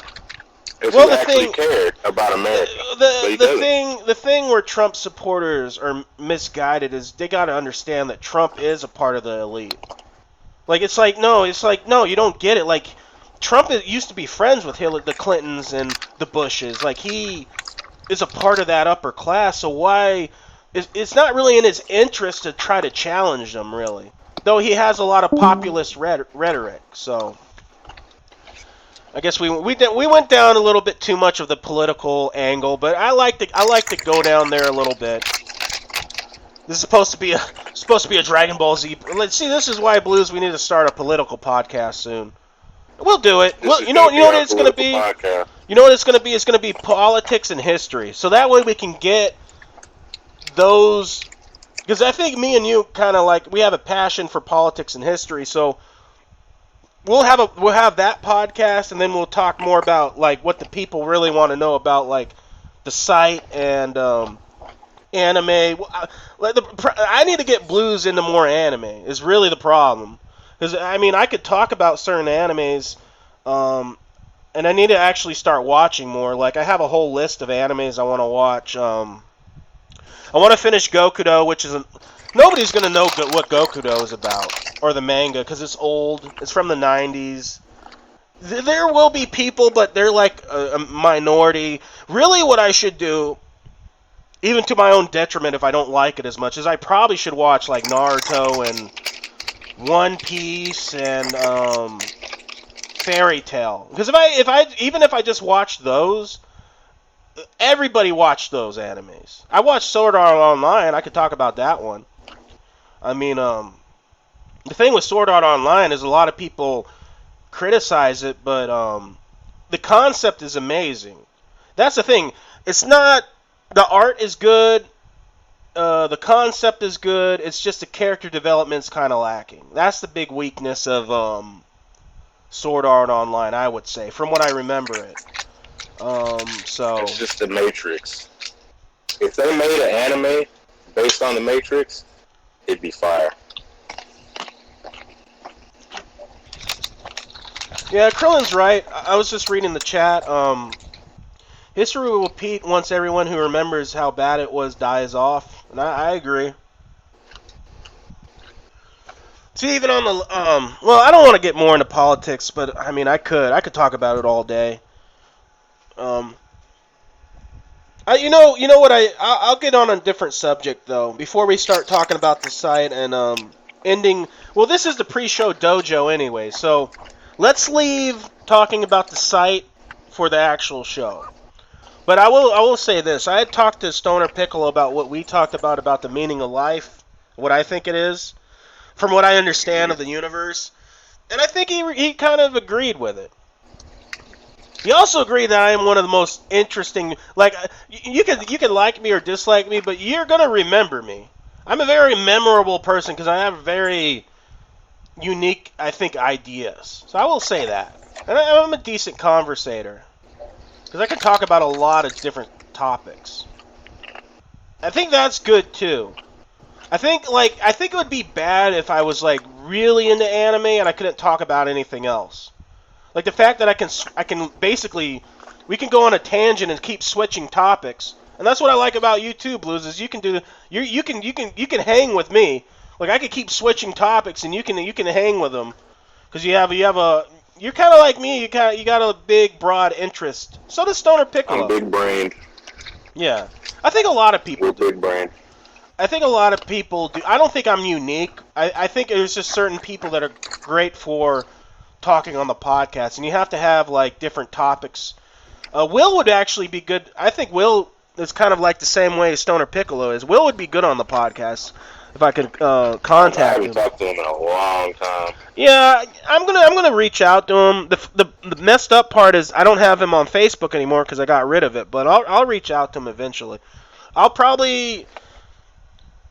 If he actually cared about America. The thing where Trump supporters are misguided is they got to understand that Trump is a part of the elite. Like it's like no, you don't get it. Like Trump used to be friends with the Clintons and the Bushes. Like he is a part of that upper class. So why? It's not really in his interest to try to challenge them, really. Though he has a lot of populist rhetoric. So I guess we went down a little bit too much of the political angle, but I like to go down there a little bit. This is supposed to be a Dragon Ball Z. Let's see. This is why Blues. We need to start a political podcast soon. We'll do it. Well, you know what it's going to be. Podcast. You know what it's going to be. It's going to be politics and history. So that way we can get those. Because I think me and you kind of like we have a passion for politics and history. So we'll have that podcast, and then we'll talk more about like what the people really want to know about like the site and anime. I need to get Blues into more anime. Is really the problem. Because I mean, I could talk about certain animes, and I need to actually start watching more. Like I have a whole list of animes I want to watch. I want to finish Gokudo, which is nobody's gonna know what Gokudo is about or the manga because it's old. It's from the 90s. There will be people, but they're like a minority. Really, what I should do, even to my own detriment if I don't like it as much, is I probably should watch like Naruto and One Piece and Fairy Tail. Because if I just watch those, everybody watched those animes. I watched Sword Art Online. I could talk about that one. I mean, the thing with Sword Art Online is a lot of people criticize it, but the concept is amazing. That's the thing. It's not the art is good. The concept is good. It's just the character development's kind of lacking. That's the big weakness of Sword Art Online, I would say, from what I remember it. So it's just the Matrix. If they made an anime based on the Matrix, it'd be fire. Yeah, Krillin's right. I was just reading the chat. History will repeat once everyone who remembers how bad it was dies off. And I agree. See, even on the well, I don't want to get more into politics, but I mean, I could talk about it all day. You know what? I'll get on a different subject though before we start talking about the site and ending. Well, this is the pre-show dojo anyway, so let's leave talking about the site for the actual show. But I will say this: I had talked to Stoner Piccolo about what we talked about the meaning of life, what I think it is, from what I understand of the universe, and I think he kind of agreed with it. He also agreed that I am one of the most interesting. Like you can like me or dislike me, but you're gonna remember me. I'm a very memorable person because I have very unique, I think, ideas. So I will say that, and I'm a decent conversator. Because I can talk about a lot of different topics. I think that's good too. I think it would be bad if I was like really into anime and I couldn't talk about anything else. Like the fact that I can basically we can go on a tangent and keep switching topics. And that's what I like about you too, Blues, is you can hang with me. Like I could keep switching topics and you can hang with them. Because you're kind of like me. You got a big, broad interest. So does Stoner Piccolo. I'm big-brained. Yeah, I think a lot of people do. Big-brained. I think a lot of people do. I don't think I'm unique. I think there's just certain people that are great for talking on the podcast, and you have to have like different topics. Will would actually be good. I think Will is kind of like the same way as Stoner Piccolo is. Will would be good on the podcast. If I could contact him. I haven't talked to him in a long time. Yeah, I'm gonna reach out to him. The messed up part is I don't have him on Facebook anymore because I got rid of it. But I'll reach out to him eventually. I'll probably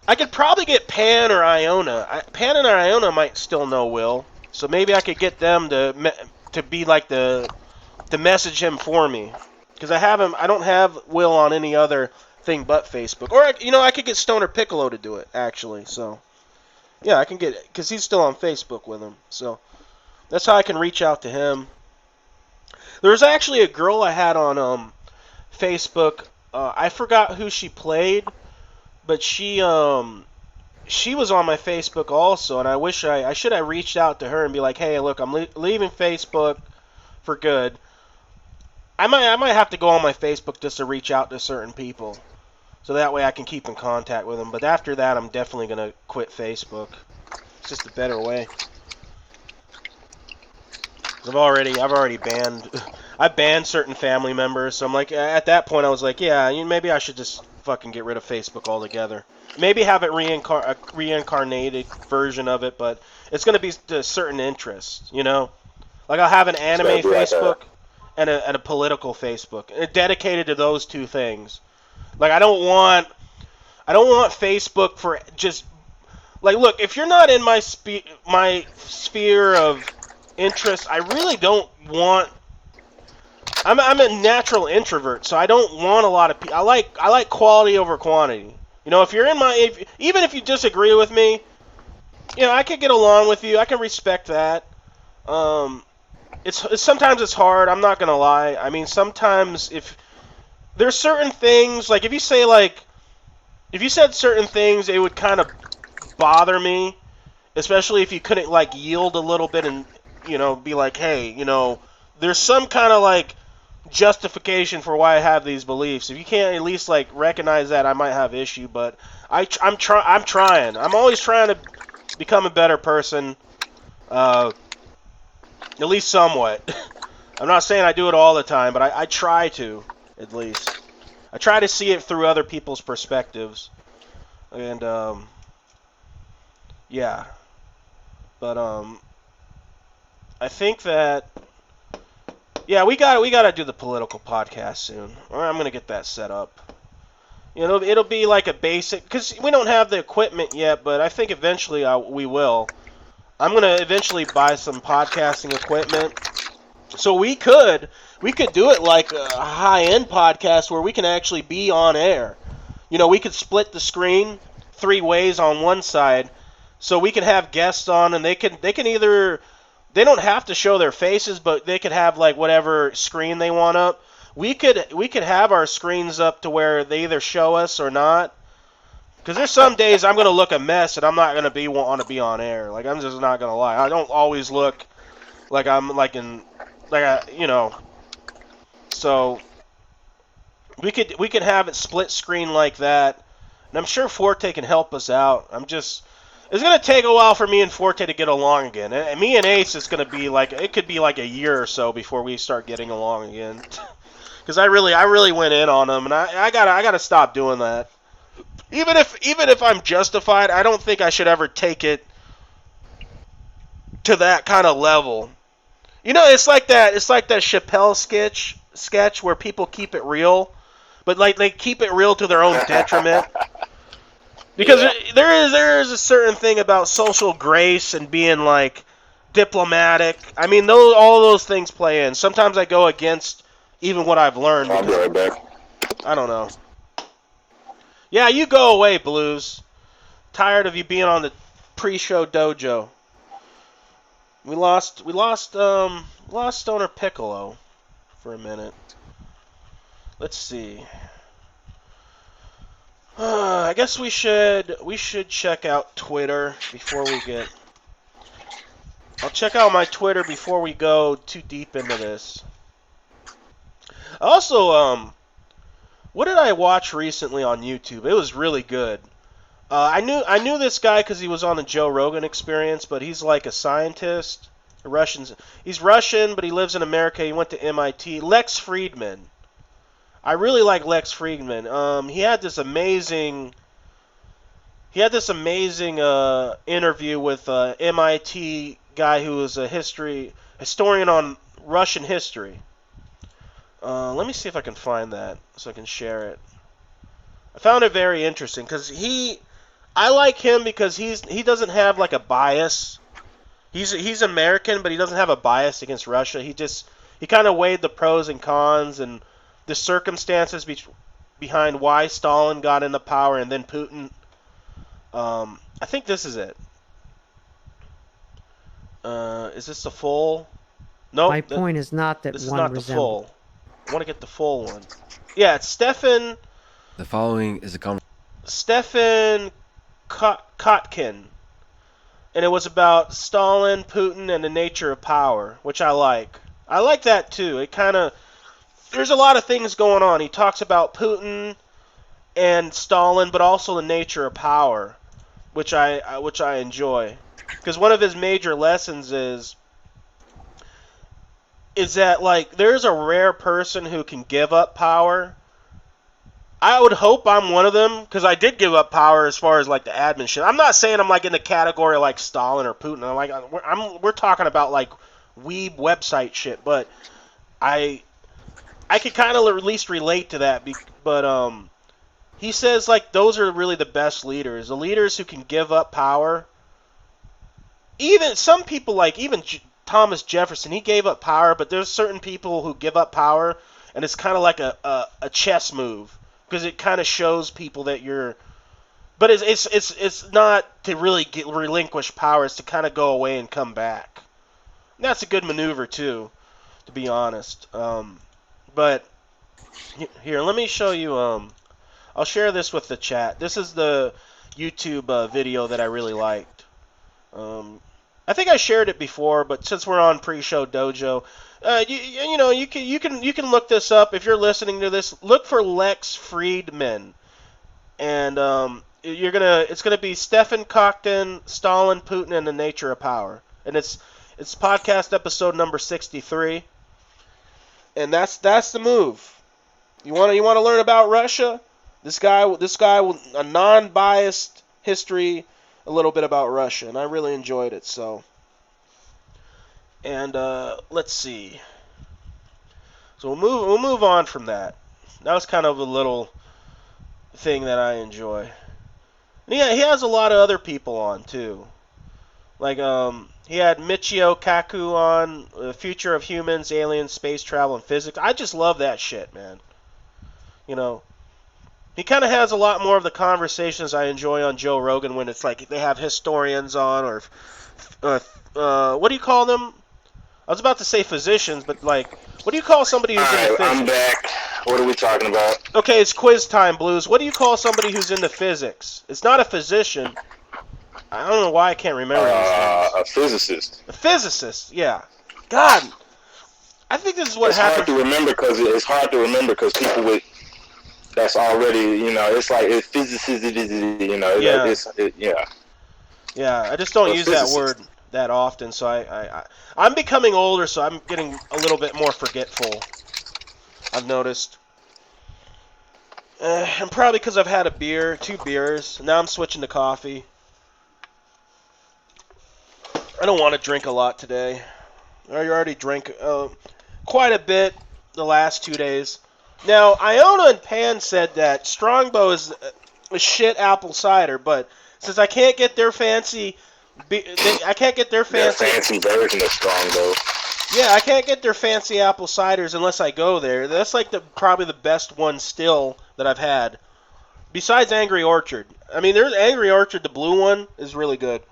I could probably get Pan or Iona. Pan and Iona might still know Will, so maybe I could get them to be like to message him for me, because I have him. I don't have Will on any other thing but Facebook. Or I could get Stoner Piccolo to do it actually. So yeah, I can get it because he's still on Facebook with him. So that's how I can reach out to him. There was actually a girl I had on Facebook. I forgot who she played, but she was on my Facebook also, and I wish I should have reached out to her and be like, hey, look, I'm leaving Facebook for good. I might have to go on my Facebook just to reach out to certain people, so that way I can keep in contact with them. But after that, I'm definitely gonna quit Facebook. It's just a better way. I've already banned. I banned certain family members, so I'm like, at that point, I was like, yeah, maybe I should just fucking get rid of Facebook altogether. Maybe have it a reincarnated version of it, but it's gonna be to certain interests, Like I'll have an anime Facebook and a political Facebook, dedicated to those two things. Like I don't want Facebook for just like, look, if you're not in my sphere of interest, I really don't want. I'm a natural introvert, so I don't want a lot of people. I like quality over quantity. If you're in even if you disagree with me, I could get along with you. I can respect that. It's sometimes it's hard. I'm not gonna lie. I mean, sometimes if there's certain things, like if you said certain things, it would kind of bother me, especially if you couldn't like yield a little bit and be like, hey, there's some kind of like justification for why I have these beliefs. If you can't at least like recognize that, I might have issue. But I'm trying. I'm always trying to become a better person, at least somewhat. I'm not saying I do it all the time, but I try to, at least. I try to see it through other people's perspectives, and yeah. But I think that. Yeah, we gotta do the political podcast soon. Or I'm gonna get that set up. It'll be like a basic, because we don't have the equipment yet, but I think eventually we will. I'm gonna eventually buy some podcasting equipment, so we could do it like a high-end podcast where we can actually be on air. We could split the screen 3 ways on one side, so we can have guests on, and they can either. They don't have to show their faces, but they could have like whatever screen they want up. We could have our screens up to where they either show us or not. Because there's some days I'm gonna look a mess and I'm not gonna want to be on air. Like I'm just not gonna lie. I don't always look like I'm like in So we could have it split screen like that, and I'm sure Forte can help us out. It's going to take a while for me and Forte to get along again. And me and Ace, it could be like a year or so before we start getting along again. Because I really went in on him, and I gotta stop doing that. Even if I'm justified, I don't think I should ever take it to that kind of level. It's like that Chappelle sketch where people keep it real, but like they keep it real to their own detriment. Because there is a certain thing about social grace and being like diplomatic. I mean, all those things play in. Sometimes I go against even what I've learned. I'll be right back. I don't know. Yeah, you go away, Blues. Tired of you being on the pre-show dojo. We lost Stoner Piccolo for a minute. Let's see. I guess we should check out Twitter before we get. I'll check out my Twitter before we go too deep into this. Also, what did I watch recently on YouTube? It was really good. I knew this guy because he was on the Joe Rogan Experience, but he's like a scientist, He's Russian, but he lives in America. He went to MIT. Lex Friedman. I really like Lex Friedman. He had this amazing interview with a MIT guy who was a historian on Russian history. Let me see if I can find that so I can share it. I found it very interesting because I like him because he doesn't have like a bias. He's American, but he doesn't have a bias against Russia. He kind of weighed the pros and cons and the circumstances behind why Stalin got into power and then Putin. I think this is it. Is this the full? No. My point is not that this is one not the resembles. full. I want to get the full one. Yeah, it's Stefan. The following is a Stefan Kotkin. And it was about Stalin, Putin, and the nature of power, which I like. I like that too. It kind of there's a lot of things going on. He talks about Putin and Stalin, but also the nature of power, which I enjoy. Because one of his major lessons is that like there's a rare person who can give up power. I would hope I'm one of them because I did give up power as far as like the admin shit. I'm not saying I'm like in the category like Stalin or Putin. We're talking about like weeb website shit, but I could kind of at least relate to that. But he says like those are really the best leaders, the leaders who can give up power. Even some people like even Thomas Jefferson, he gave up power, but there's certain people who give up power, and it's kind of like a chess move. Because it kind of shows people that you're, but it's not to really relinquish power. It's to kind of go away and come back. And that's a good maneuver too, to be honest. But here, let me show you. I'll share this with the chat. This is the YouTube video that I really liked. I think I shared it before, but since we're on pre-show dojo. You can look this up if you're listening to this. Look for Lex Friedman, and it's gonna be Stefan Kotkin, Stalin, Putin, and the Nature of Power, and it's podcast episode number 63, and that's the move. You want to learn about Russia? This guy will a non-biased history, a little bit about Russia, and I really enjoyed it. So. And let's see. So we'll move on from that. That was kind of a little thing that I enjoy. And yeah, he has a lot of other people on too. Like he had Michio Kaku on, The Future of Humans, Aliens, Space Travel, and Physics. I just love that shit, man. You know, he kind of has a lot more of the conversations I enjoy on Joe Rogan when it's like they have historians on or what do you call them? I was about to say physicians, but like, what do you call somebody who's into physics? I'm back. What are we talking about? Okay, it's quiz time, Blues. What do you call somebody who's into physics? It's not a physician. I don't know why I can't remember these things. A physicist. A physicist, yeah. God, I think this is what happens. It's hard to remember because people with that's already, it's like it's physicist, yeah. Yeah, I just don't use that word that often, so I'm becoming older, so I'm getting a little bit more forgetful. I've noticed. And probably because I've had 2 beers. Now I'm switching to coffee. I don't want to drink a lot today. I already drank quite a bit the last 2 days. Now, Iona and Pan said that Strongbow is a shit apple cider, but since I can't get their fancy... I can't get their fancy version of Strongbow. Yeah, I can't get their fancy apple ciders unless I go there. That's like probably the best one still that I've had. Besides Angry Orchard. I mean, there's Angry Orchard, the blue one, is really good.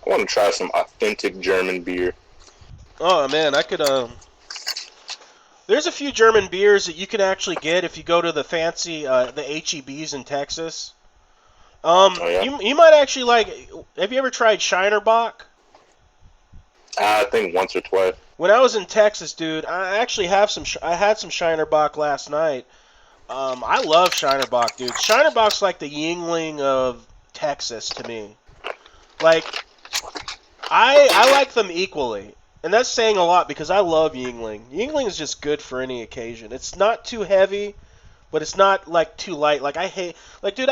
I want to try some authentic German beer. Oh, man, I could, There's a few German beers that you can actually get if you go to the fancy, the H-E-B's in Texas. Yeah. You might actually like... Have you ever tried Shinerbach? I think once or twice. When I was in Texas, dude, I actually have some... I had some Shinerbach last night. I love Shinerbach, dude. Shinerbach's like the Yingling of Texas to me. Like, I like them equally. And that's saying a lot because I love Yingling. Yingling is just good for any occasion. It's not too heavy, but it's not, like, too light. Like, I hate... Like, dude,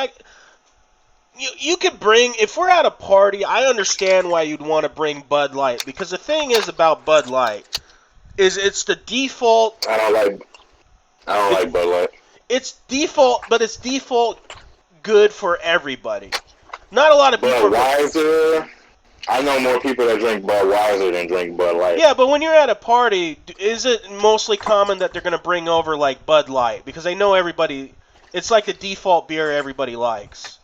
You could bring, if we're at a party, I understand why you'd want to bring Bud Light, because the thing is about Bud Light is it's the default. I don't like Bud Light. It's default, but it's default good for everybody. Not a lot of people. Budweiser. I know more people that drink Budweiser than drink Bud Light. Yeah, but when you're at a party, is it mostly common that they're going to bring over like Bud Light because they know everybody? It's like the default beer everybody likes.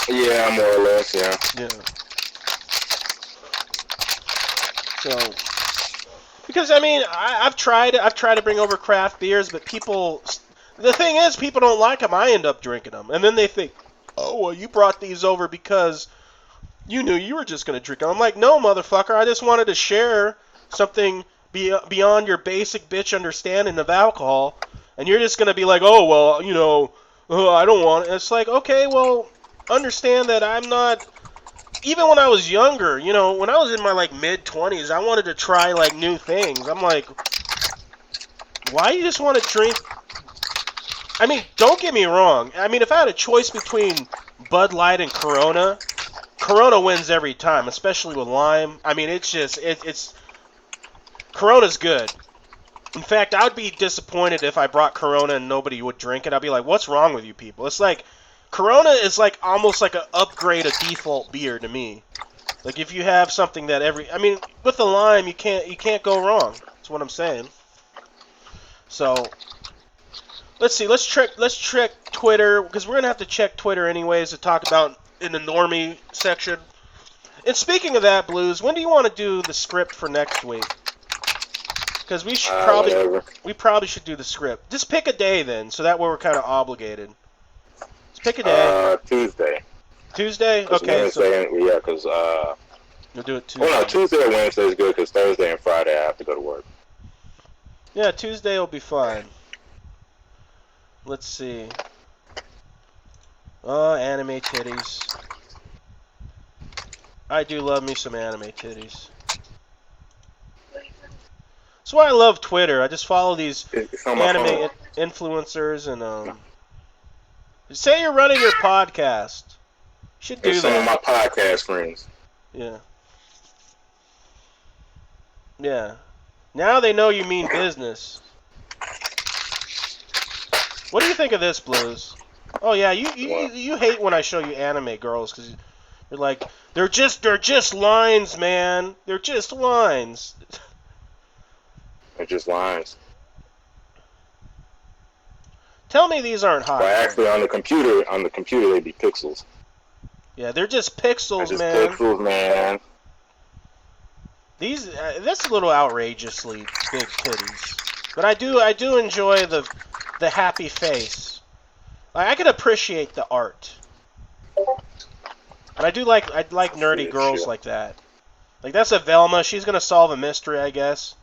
Yeah, more or less. Yeah. Yeah. So, because I mean, I've tried to bring over craft beers, but people, the thing is, people don't like them. I end up drinking them, and then they think, oh, well, you brought these over because you knew you were just gonna drink them. I'm like, no, motherfucker, I just wanted to share something beyond your basic bitch understanding of alcohol, and you're just gonna be like, oh, well, you know, I don't want it. It's like, okay, well, understand that I'm not. Even when I was younger, you know, when I was in my like mid-20s, I wanted to try like new things. I'm like, why you just want to drink? I mean, don't get me wrong. I mean, if I had a choice between Bud Light and Corona, Corona wins every time, especially with lime. I mean, it's just it's Corona's good. In fact, I would be disappointed if I brought Corona and nobody would drink it. I'd be like, what's wrong with you people? It's like Corona is like almost like an upgrade of default beer to me. Like if you have something that I mean, with the lime you can't go wrong. That's what I'm saying. So let's see. Let's check Twitter because we're gonna have to check Twitter anyways to talk about in the normie section. And speaking of that, Blues, when do you want to do the script for next week? Because we should probably should do the script. Just pick a day then, so that way we're kind of obligated. Pick a day. Tuesday. Tuesday? Okay. Wednesday, yeah, because we'll do it Tuesday. Well, no, Tuesday or Wednesday is good because Thursday and Friday I have to go to work. Yeah, Tuesday will be fine. Let's see. Anime titties. I do love me some anime titties. That's why I love Twitter. I just follow these anime influencers and say you're running your podcast. You should do that. Some of my podcast friends. Yeah. Yeah. Now they know you mean business. What do you think of this, Blues? Oh yeah, you hate when I show you anime girls because you're like they're just lines, man. They're just lines. They're just lines. Tell me these aren't hot. But actually, on the computer they be pixels. Yeah, they're just pixels, just man. Pixels, man. These that's a little outrageously big titties, but I do enjoy the happy face. I can appreciate the art, and I like nerdy girls like that. Like that's a Velma. She's gonna solve a mystery, I guess.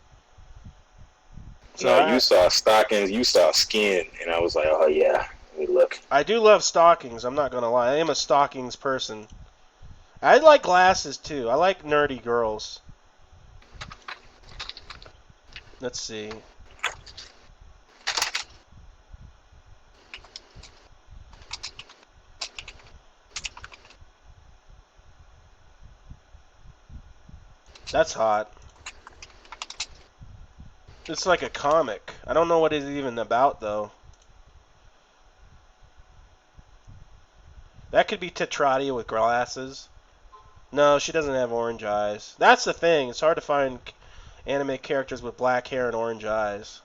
So no, you saw stockings, you saw skin, and I was like, oh yeah, let me look. I do love stockings, I'm not going to lie. I am a stockings person. I like glasses, too. I like nerdy girls. Let's see. That's hot. It's like a comic. I don't know what it's even about, though. That could be Tetradia with glasses. No, she doesn't have orange eyes. That's the thing. It's hard to find anime characters with black hair and orange eyes.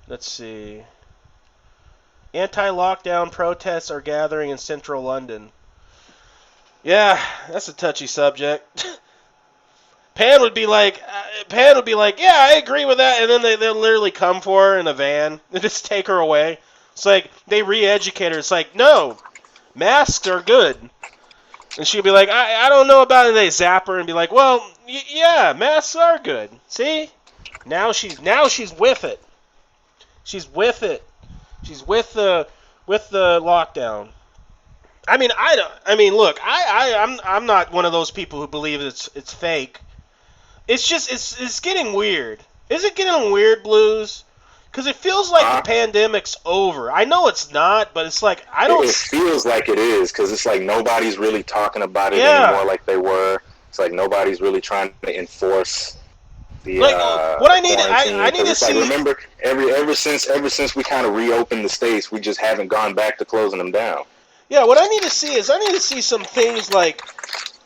Let's see. Anti-lockdown protests are gathering in central London. Yeah, that's a touchy subject. Pan would be like, yeah, I agree with that, and then they'll literally come for her in a van and just take her away. It's like, they re-educate her. It's like, no, masks are good. And she'll be like, I don't know about it. They zap her and be like, well, yeah, masks are good. See? Now she's with it. She's with it. She's with the lockdown. Look, I'm not one of those people who believe it's fake. It's just it's getting weird. Is it getting weird, Blues? Because it feels like the pandemic's over. I know it's not, but it's like It feels like it is because it's like nobody's really talking about it anymore like they were. It's like nobody's really trying to enforce the Like, what I need, quarantine, I need because to it's like, see. remember, ever since we kind of reopened the states, we just haven't gone back to closing them down. Yeah, what I need to see is I need to see some things like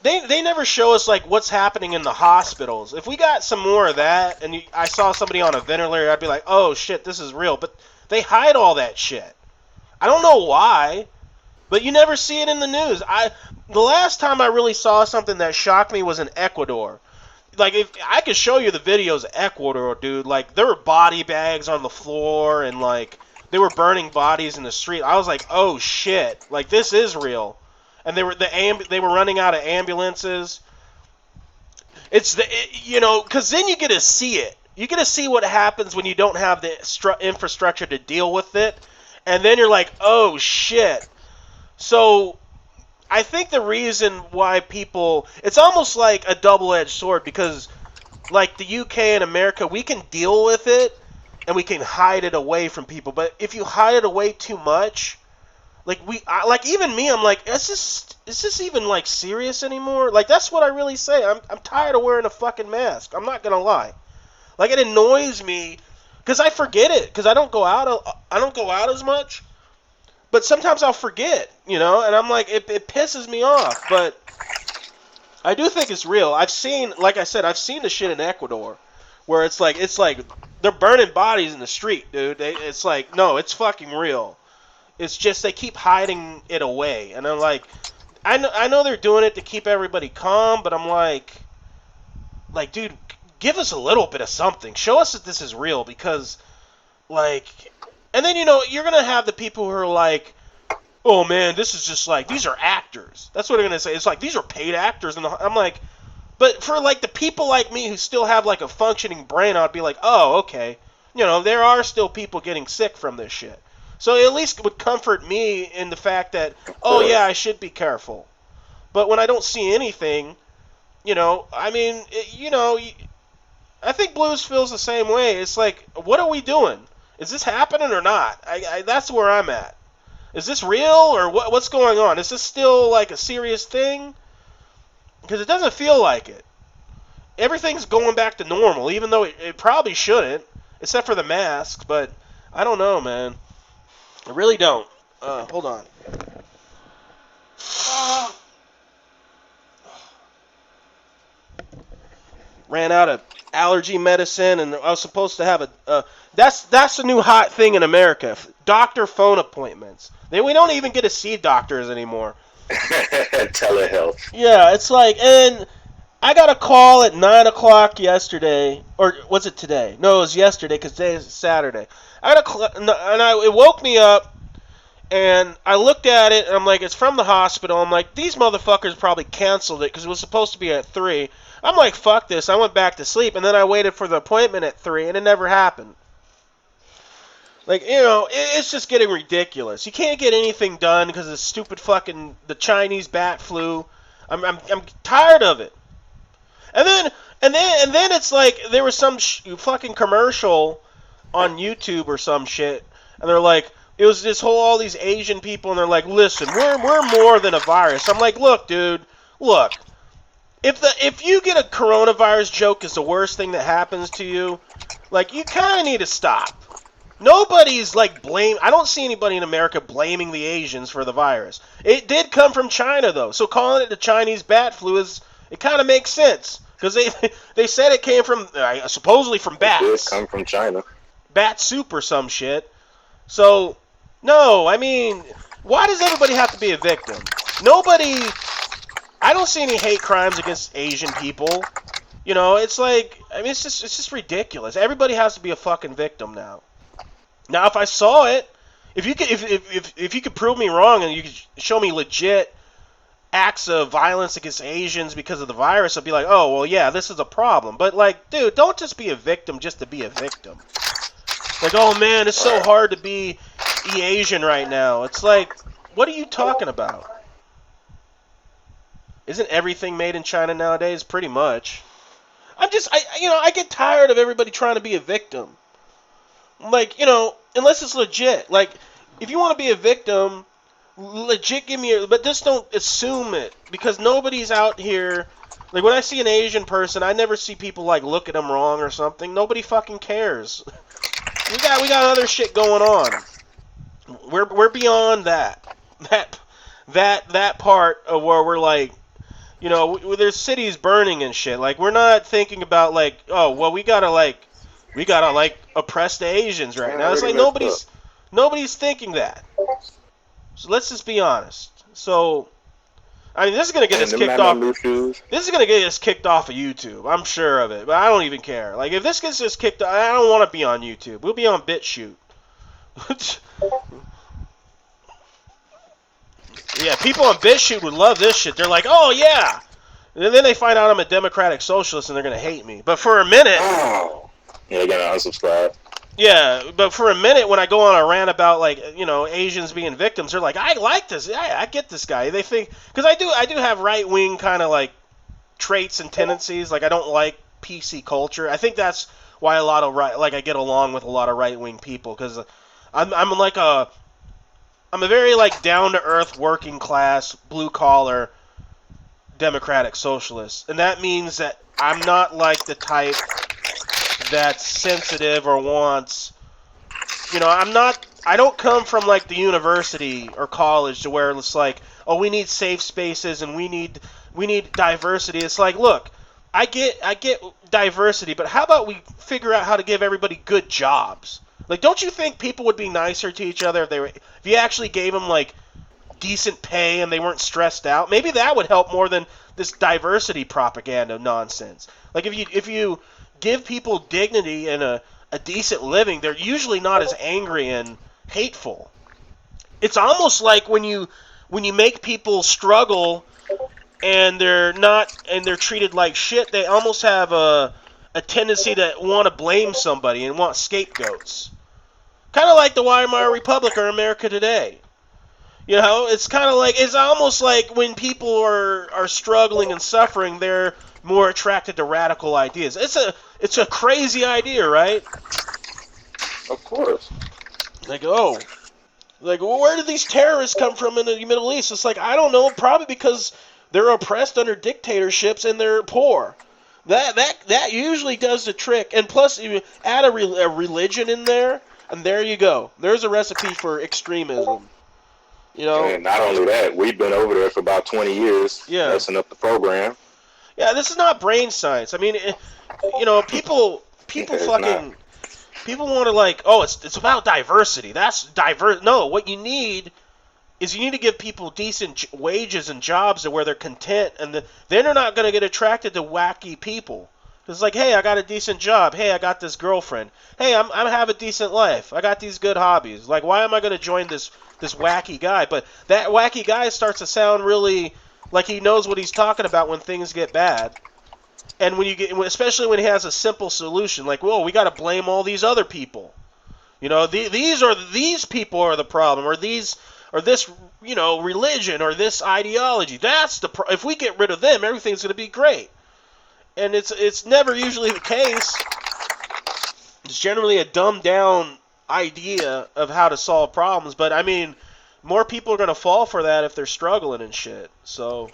they never show us like what's happening in the hospitals. If we got some more of that, and I saw somebody on a ventilator, I'd be like, oh shit, this is real. But they hide all that shit. I don't know why, but you never see it in the news. The last time I really saw something that shocked me was in Ecuador. Like, if I could show you the videos of Ecuador, dude, like there were body bags on the floor and like they were burning bodies in the street. I was like, oh shit, like this is real. And they were running out of ambulances. Because then you get to see it. You get to see what happens when you don't have the infrastructure to deal with it, and then you're like, oh shit. So I think the reason why it's almost like a double-edged sword, because like the UK and America, we can deal with it and we can hide it away from people. But if you hide it away too much, like even me, I'm like, is this even like serious anymore? Like that's what I really say. I'm tired of wearing a fucking mask. I'm not gonna lie. Like it annoys me because I forget it because I don't go out as much. But sometimes I'll forget, and I'm like, it pisses me off. But I do think it's real. Like I said, I've seen the shit in Ecuador, where it's like they're burning bodies in the street, dude. It's like, no, it's fucking real. It's just they keep hiding it away, and I'm like, I know they're doing it to keep everybody calm, but I'm like, dude, give us a little bit of something. Show us that this is real, because, like, and then you're gonna have the people who are like, oh man, this is just like these are actors. That's what they're gonna say. It's like these are paid actors, and I'm like, but for like the people like me who still have like a functioning brain, I'd be like, oh okay, there are still people getting sick from this shit. So it at least would comfort me in the fact that, oh yeah, I should be careful. But when I don't see anything, I mean, I think Blues feels the same way. It's like, what are we doing? Is this happening or not? That's where I'm at. Is this real or what's going on? Is this still like a serious thing? Because it doesn't feel like it. Everything's going back to normal, even though it probably shouldn't, except for the masks. But I don't know, man. I really don't. Hold on. Ran out of allergy medicine, and I was supposed to have that's the new hot thing in America. Doctor phone appointments. We don't even get to see doctors anymore. Telehealth. Yeah, it's like, and I got a call at 9 o'clock yesterday, or was it today? No, it was yesterday because today is Saturday. It woke me up, and I looked at it, and I'm like, it's from the hospital. I'm like, these motherfuckers probably canceled it because it was supposed to be at 3. I'm like, fuck this. I went back to sleep, and then I waited for the appointment at 3, and it never happened. Like, it's just getting ridiculous. You can't get anything done because of stupid fucking the Chinese bat flu. I'm tired of it. And then it's like there was some fucking commercial on YouTube or some shit, and they're like, it was all these Asian people, and they're like, listen, we're more than a virus. I'm like, look, dude, look. If you get a coronavirus joke is the worst thing that happens to you, like, you kind of need to stop. Nobody's like I don't see anybody in America blaming the Asians for the virus. It did come from China though, so calling it the Chinese bat flu it kind of makes sense because they said it came from supposedly from bats. It did come from China. Bat soup or some shit. So no, I mean, why does everybody have to be a victim? I don't see any hate crimes against Asian people. It's like, I mean, it's just ridiculous. Everybody has to be a fucking victim now. Now, if I saw it, if you could prove me wrong and you could show me legit acts of violence against Asians because of the virus, I'd be like, oh, well, yeah, this is a problem. But, like, dude, don't just be a victim just to be a victim. Like, oh, man, it's so hard to be Asian right now. It's like, what are you talking about? Isn't everything made in China nowadays? Pretty much. I get tired of everybody trying to be a victim. Like, unless it's legit. Like, if you want to be a victim, legit give me but just don't assume it. Because nobody's out here Like when I see an Asian person, I never see people like look at them wrong or something. Nobody fucking cares. We got other shit going on. We're beyond that. That part of where we're like, you know, there's cities burning and shit. Like we're not thinking about like, oh, well, we gotta like oppress the Asians right now. It's like nobody's thinking that. So let's just be honest. So I mean, this is gonna get us kicked off. This is gonna get us kicked off of YouTube. I'm sure of it, but I don't even care. Like if this gets us kicked off, I don't want to be on YouTube. We'll be on BitChute. Yeah, people on BitChute would love this shit. They're like, oh yeah. And then they find out I'm a democratic socialist and they're gonna hate me. But for a minute, they're gonna unsubscribe. Yeah, but for a minute when I go on a rant about like Asians being victims, they're like, I like this. I get this guy. They think because I do have right wing kind of like traits and tendencies. Like I don't like PC culture. I think that's why I get along with a lot of right wing people because I'm a very like down to earth working class blue collar democratic socialist, and that means that I'm not like the type that's sensitive or wants, I don't come from like the university or college to where it's like, oh, we need safe spaces and we need diversity. It's like, look, I get diversity, but how about we figure out how to give everybody good jobs? Like, don't you think people would be nicer to each other if you actually gave them like decent pay and they weren't stressed out? Maybe that would help more than this diversity propaganda nonsense. Like if you give people dignity and a decent living, they're usually not as angry and hateful. It's almost like when you make people struggle and they're treated like shit, they almost have a tendency to want to blame somebody and want scapegoats. Kind of like the Weimar Republic or America today. It's almost like when people are struggling and suffering, they're more attracted to radical ideas. It's a crazy idea, right? Of course. Well, where did these terrorists come from in the Middle East? It's like, I don't know, probably because they're oppressed under dictatorships and they're poor. That usually does the trick. And plus, you add a religion in there, and there you go. There's a recipe for extremism. And not only that, we've been over there for about 20 years, messing up the program. Yeah, this is not brain science. I mean, people fucking people want to like, oh, it's about diversity. That's diverse. No, what you need is you need to give people decent wages and jobs where they're content, and then they're not going to get attracted to wacky people. It's like, hey, I got a decent job. Hey, I got this girlfriend. Hey, I have a decent life. I got these good hobbies. Like, why am I going to join this wacky guy? But that wacky guy starts to sound really like he knows what he's talking about when things get bad. And especially when he has a simple solution, like, whoa, we got to blame all these other people. These people are the problem, or this religion or this ideology. That's if we get rid of them, everything's going to be great. And it's never usually the case. It's generally a dumbed down idea of how to solve problems. But I mean, more people are going to fall for that if they're struggling and shit. So,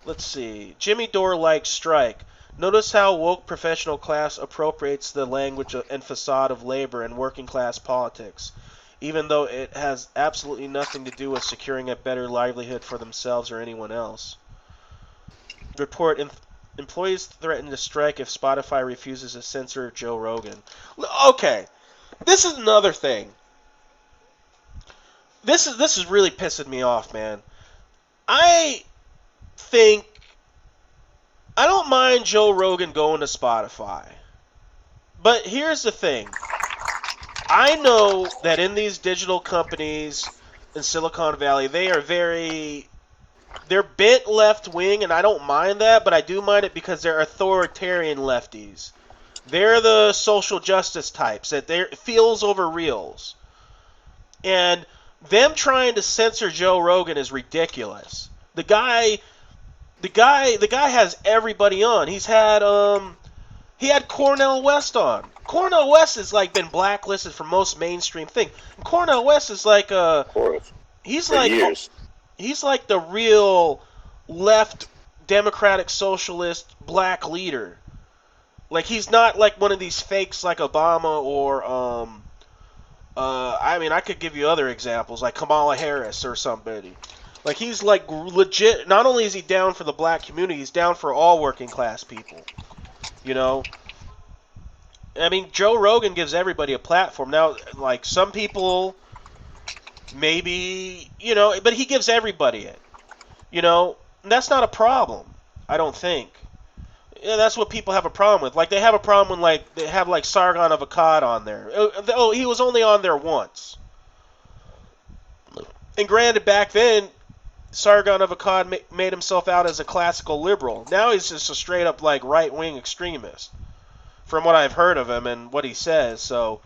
let's see. Jimmy Dore likes strike. Notice how woke professional class appropriates the language and facade of labor and working class politics, even though it has absolutely nothing to do with securing a better livelihood for themselves or anyone else. Report: employees threaten to strike if Spotify refuses to censor Joe Rogan. Okay, this is another thing. This is really pissing me off, man. I don't mind Joe Rogan going to Spotify. But here's the thing. I know that in these digital companies in Silicon Valley, they're bent left-wing, and I don't mind that, but I do mind it because they're authoritarian lefties. They're the social justice types, that they're feels over reals. And them trying to censor Joe Rogan is ridiculous. The guy has everybody on. He had Cornel West on. Cornel West has like been blacklisted from most mainstream thing. Cornel West is like he's like the real left democratic socialist black leader. Like, he's not like one of these fakes like Obama or I mean, I could give you other examples like Kamala Harris or somebody. Like, he's like legit. Not only is he down for the black community, he's down for all working class people. You know. I mean, Joe Rogan gives everybody a platform. Now, like, some people maybe, you know, but he gives everybody it. You know, and that's not a problem, I don't think. Yeah, that's what people have a problem with. Like, they have a problem when, like, they have, like, Sargon of Akkad on there. Oh, he was only on there once. And granted, back then, Sargon of Akkad made himself out as a classical liberal. Now he's just a straight-up, like, right-wing extremist, from what I've heard of him and what he says. So,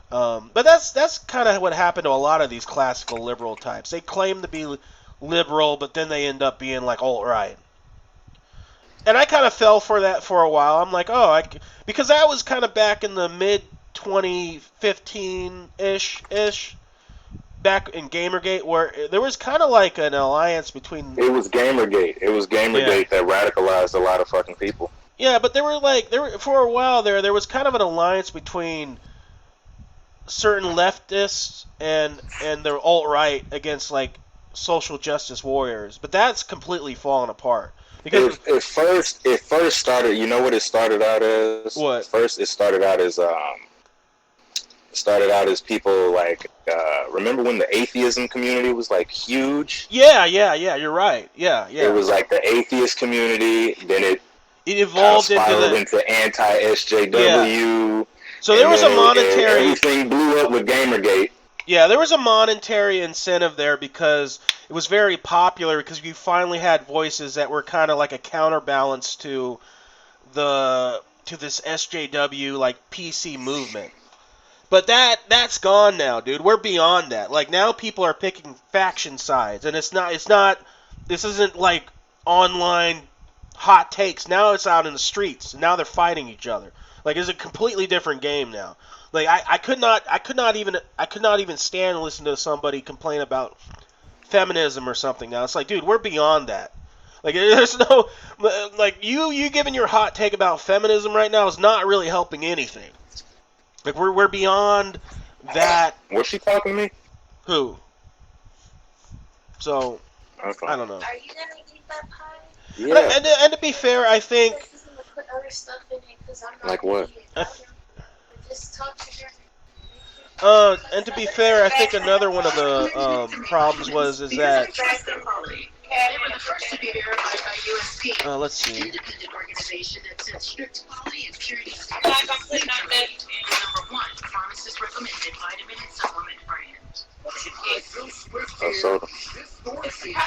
but that's kind of what happened to a lot of these classical liberal types. They claim to be liberal, but then they end up being, like, alt-right. And I kind of fell for that for a while. I'm like, oh, because that was kind of back in the mid 2015-ish, back in Gamergate, where there was kind of like an alliance between. It was Gamergate. It was Gamergate that radicalized a lot of fucking people. Yeah, but there were for a while there was kind of an alliance between certain leftists and the alt-right against, like, social justice warriors. But that's completely fallen apart. Because it first started. You know what it started out as? What? First, it started out as people like. Remember when the atheism community was like huge? Yeah. You're right. Yeah. It was like the atheist community. Then it evolved into anti-SJW. Yeah. So there was a monetary. Everything blew up with Gamergate. Yeah, there was a monetary incentive there because it was very popular because you finally had voices that were kind of like a counterbalance to this SJW like PC movement. But that's gone now, dude. We're beyond that. Like, now people are picking faction sides, and this isn't like online hot takes. Now it's out in the streets. And now they're fighting each other. Like, it's a completely different game now. Like, I could not even stand and listen to somebody complain about feminism or something now. It's like, dude, we're beyond that. Like, there's no, like, you giving your hot take about feminism right now is not really helping anything. Like, we're beyond that. Was she talking to me? Who? So, Okay. I don't know. Are you gonna eat that pie? Yeah. And to be fair, I think. Put other stuff in it because I'm not Like what? Just talk to her. And to be fair, I think another one of the problems is that. They were the first to be verified by USP. Let's see. Independent organization that sets strict quality and purity standards. Number 1, pharmacist recommended vitamin and supplement brand.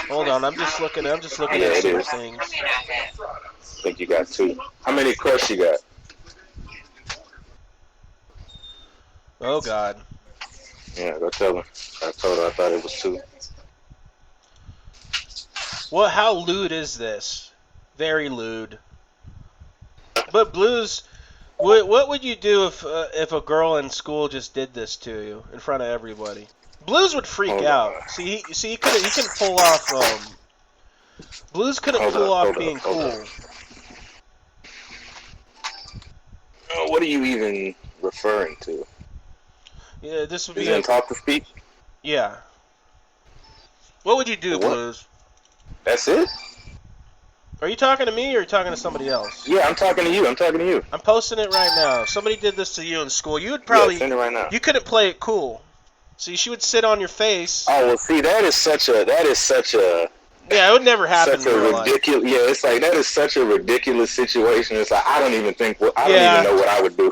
Hold on, I'm just looking Yeah, at some it is. things. I think you got 2. How many crush you got? Oh God. Yeah, go tell her. I told her I thought it was 2. Well, how lewd is this? Very lewd. But Blues, what would you do if a girl in school just did this to you in front of everybody? Blues would freak out. See, he couldn't pull off. Blues couldn't pull off being cool. What are you even referring to? Yeah, this would Is be. it in talk to speak? Yeah. What would you do, What? Blues? That's it? Are you talking to me or are you talking to somebody else? Yeah, I'm talking to you. I'm I'm posting it right now. If somebody did this to you in school, you would probably. Yeah, send it right now. You couldn't play it cool. See, she would sit on your face. Oh well, see, that is such a. Yeah, it would never happen Such in a real life. ridiculous. Yeah, it's like that is such a ridiculous situation. It's like I don't even think. I don't even know what I would do.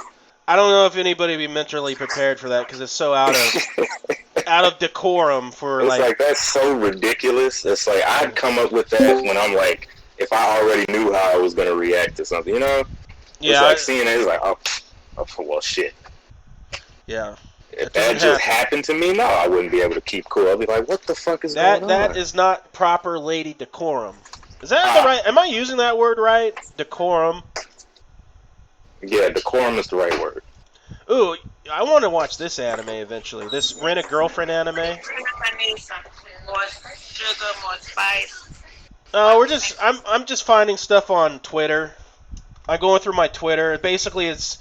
I don't know if anybody would be mentally prepared for that because it's so out of decorum for It's like that's so ridiculous. It's like I'd come up with that when I'm like, if I already knew how I was gonna react to something, you know? Yeah. It's like seeing it, it's like, oh well, shit. Yeah. If that just happened to me, no, I wouldn't be able to keep cool. I'd be like, what the fuck is going on? That is not proper lady decorum. Is that the right? Am I using that word right? Decorum. Yeah, decorum is the right word. Ooh, I want to watch this anime eventually. This Rent a Girlfriend anime. I need something more sugar, more spice. I'm just finding stuff on Twitter. I'm going through my Twitter. Basically, it's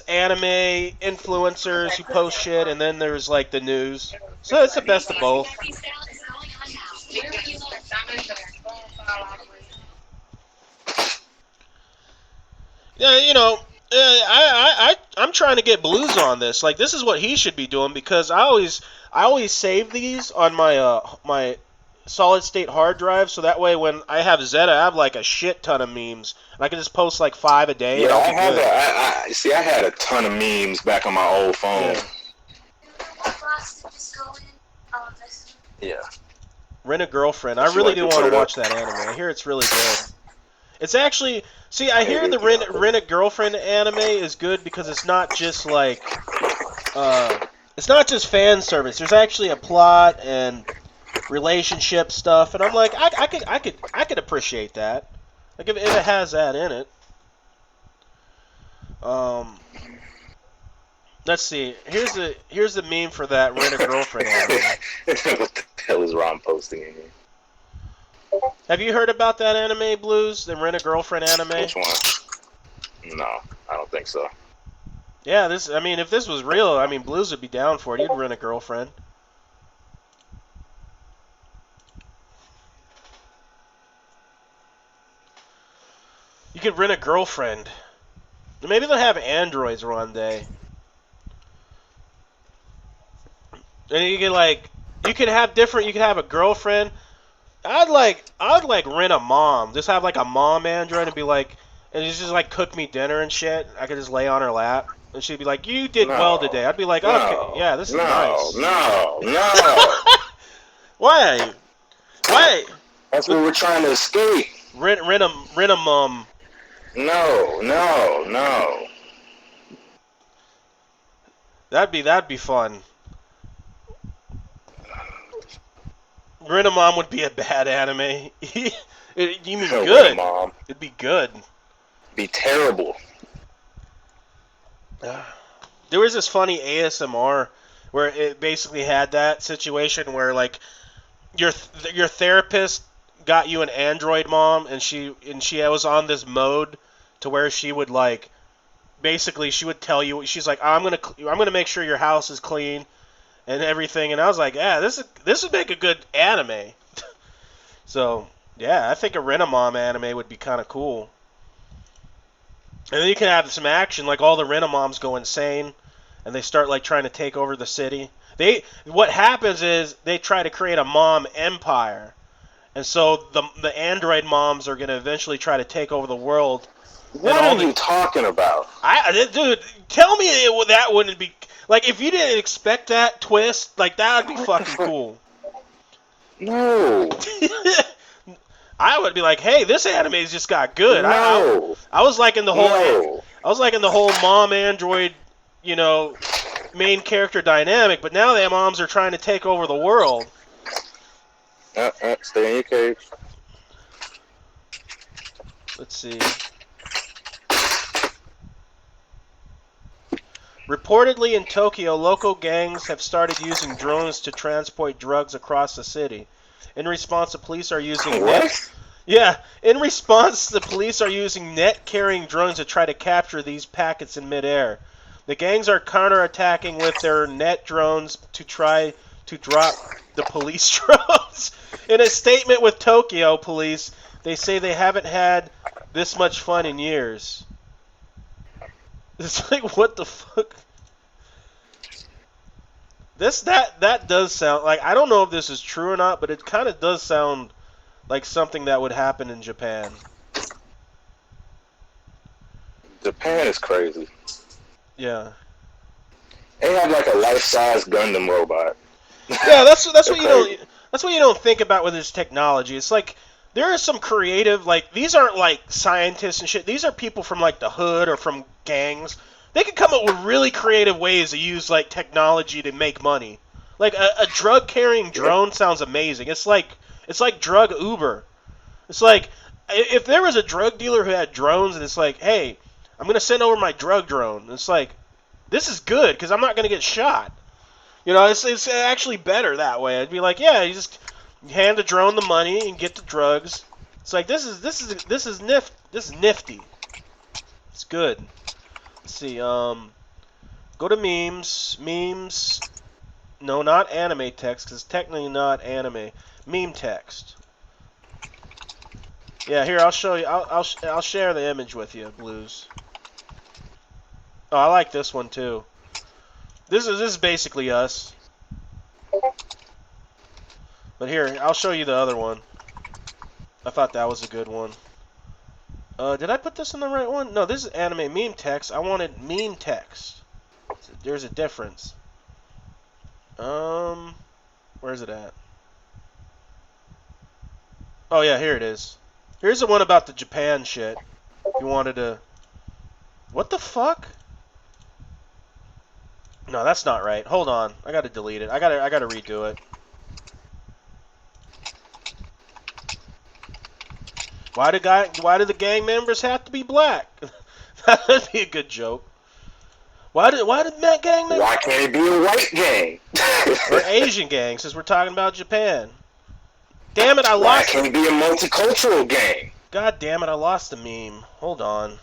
anime influencers who post shit, and then there's like the news. So it's the best of both. Yeah, I'm trying to get Blues on this. Like, this is what he should be doing because I always save these on my solid state hard drive, so that way when I have Zeta, I have like a shit ton of memes, and I can just post like 5 a day, and Yeah, I'll I be have good. I had a ton of memes back on my old phone. Yeah. Rent a Girlfriend. I Would you really like do to want put to it up? watch that anime. I hear it's really good. It's actually, see, I hear It the is good. Rent a Girlfriend anime is good because it's not just like it's not just fan service. There's actually a plot and relationship stuff, and I'm like, I could appreciate that. Like if it has that in it. Let's see. Here's the meme for that Rent a Girlfriend anime. What the hell is Ron posting in here? Have you heard about that anime, Blues? The Rent a Girlfriend anime? Which one? No, I don't think so. Yeah, I mean, if this was real, I mean, Blues would be down for it. He'd rent a girlfriend. You could rent a girlfriend. Maybe they'll have androids one day. And you could you could have different. You could have a girlfriend. I'd like rent a mom. Just have like a mom android and be like, and just like cook me dinner and shit. I could just lay on her lap, and she'd be like, "You did well today." I'd be like, "Okay, yeah, this is nice." No. Why? Why? That's what we're trying to escape. Rent a mom. No. That'd be fun. Rent a Mom would be a bad anime. You mean good? Mom. It'd be good. Be terrible. There was this funny ASMR where it basically had that situation where like your therapist got you an android mom, and she was on this mode to where she would like basically she would tell you, she's like, I'm gonna make sure your house is clean and everything, and I was like, yeah, this would make a good anime. So yeah, I think a Rent a Mom anime would be kind of cool. And then you can have some action, like all the Rent a Moms go insane, and they start like trying to take over the city. What happens is they try to create a mom empire, and so the android moms are gonna eventually try to take over the world. What are you talking about? Dude, tell me that wouldn't be like if you didn't expect that twist, like that would be fucking cool. No. I would be like, hey, this anime's just got good. No. I was liking the whole No. I was liking the whole mom android, main character dynamic, but now their moms are trying to take over the world. Stay in your cage. Let's see. Reportedly in Tokyo, local gangs have started using drones to transport drugs across the city. In response, the police are using In response, the police are using net-carrying drones to try to capture these packets in midair. The gangs are counterattacking with their net drones to try to drop the police drones. In a statement with Tokyo police, they say they haven't had this much fun in years. It's like, what the fuck? That does sound like, I don't know if this is true or not, but it kind of does sound like something that would happen in Japan. Japan is crazy. Yeah. They have like a life-size Gundam robot. Yeah, that's what you don't think about with this technology. It's like there is some creative, like these aren't like scientists and shit. These are people from like the hood or from gangs. They can come up with really creative ways to use like technology to make money. Like a drug carrying drone sounds amazing. It's like drug Uber. It's like if there was a drug dealer who had drones and it's like, hey, I'm gonna send over my drug drone. And it's like, this is good because I'm not gonna get shot. It's actually better that way. I'd be like, yeah, you just hand the drone the money and get the drugs, It's like this is nifty. It's good. Let's see. Go to memes. Memes. No, not anime text, because it's technically not anime. Meme text. Yeah, here I'll show you. I'll share the image with you, Blues. Oh, I like this one too. This is basically us. But here, I'll show you the other one. I thought that was a good one. Did I put this in the right one? No, this is anime meme text. I wanted meme text. There's a difference. Where's it at? Oh yeah, here it is. Here's the one about the Japan shit. If you wanted to... What the fuck? No, that's not right. Hold on. I gotta delete it. I gotta redo it. Why do the gang members have to be black? That'd be a good joke. Why did gang members... Why can't it be a white gang? Or Asian gang, since we're talking about Japan. Damn it, I Why lost... can't it be a multicultural gang? God damn it, I lost the meme. Hold on.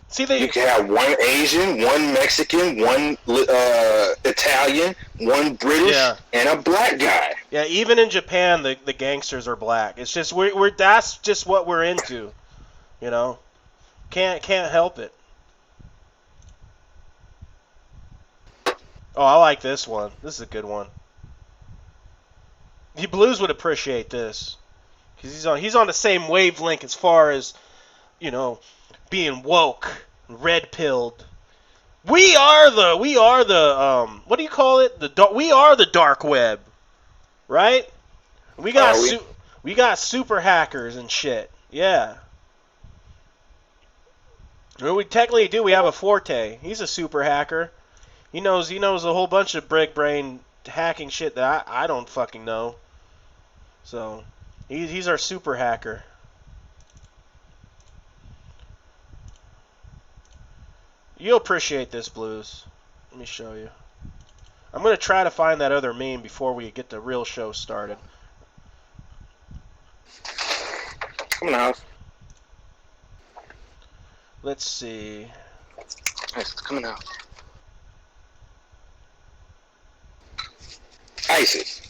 See, You can have one Asian, one Mexican, one Italian, one British, and a black guy. Yeah, even in Japan, the gangsters are black. It's just we're that's just what we're into, you know. Can't help it. Oh, I like this one. This is a good one. The Blues would appreciate this, because he's on the same wavelength as far as, you know, being woke, red pilled. We are the what do you call it? We are the dark web, right? We got we got super hackers and shit. Yeah. Well, we technically do. We have a Forte. He's a super hacker. He knows a whole bunch of brick brain hacking shit that I don't fucking know. So he's our super hacker. You'll appreciate this, Blues. Let me show you. I'm going to try to find that other meme before we get the real show started. Coming out. Let's see. It's coming out. ISIS.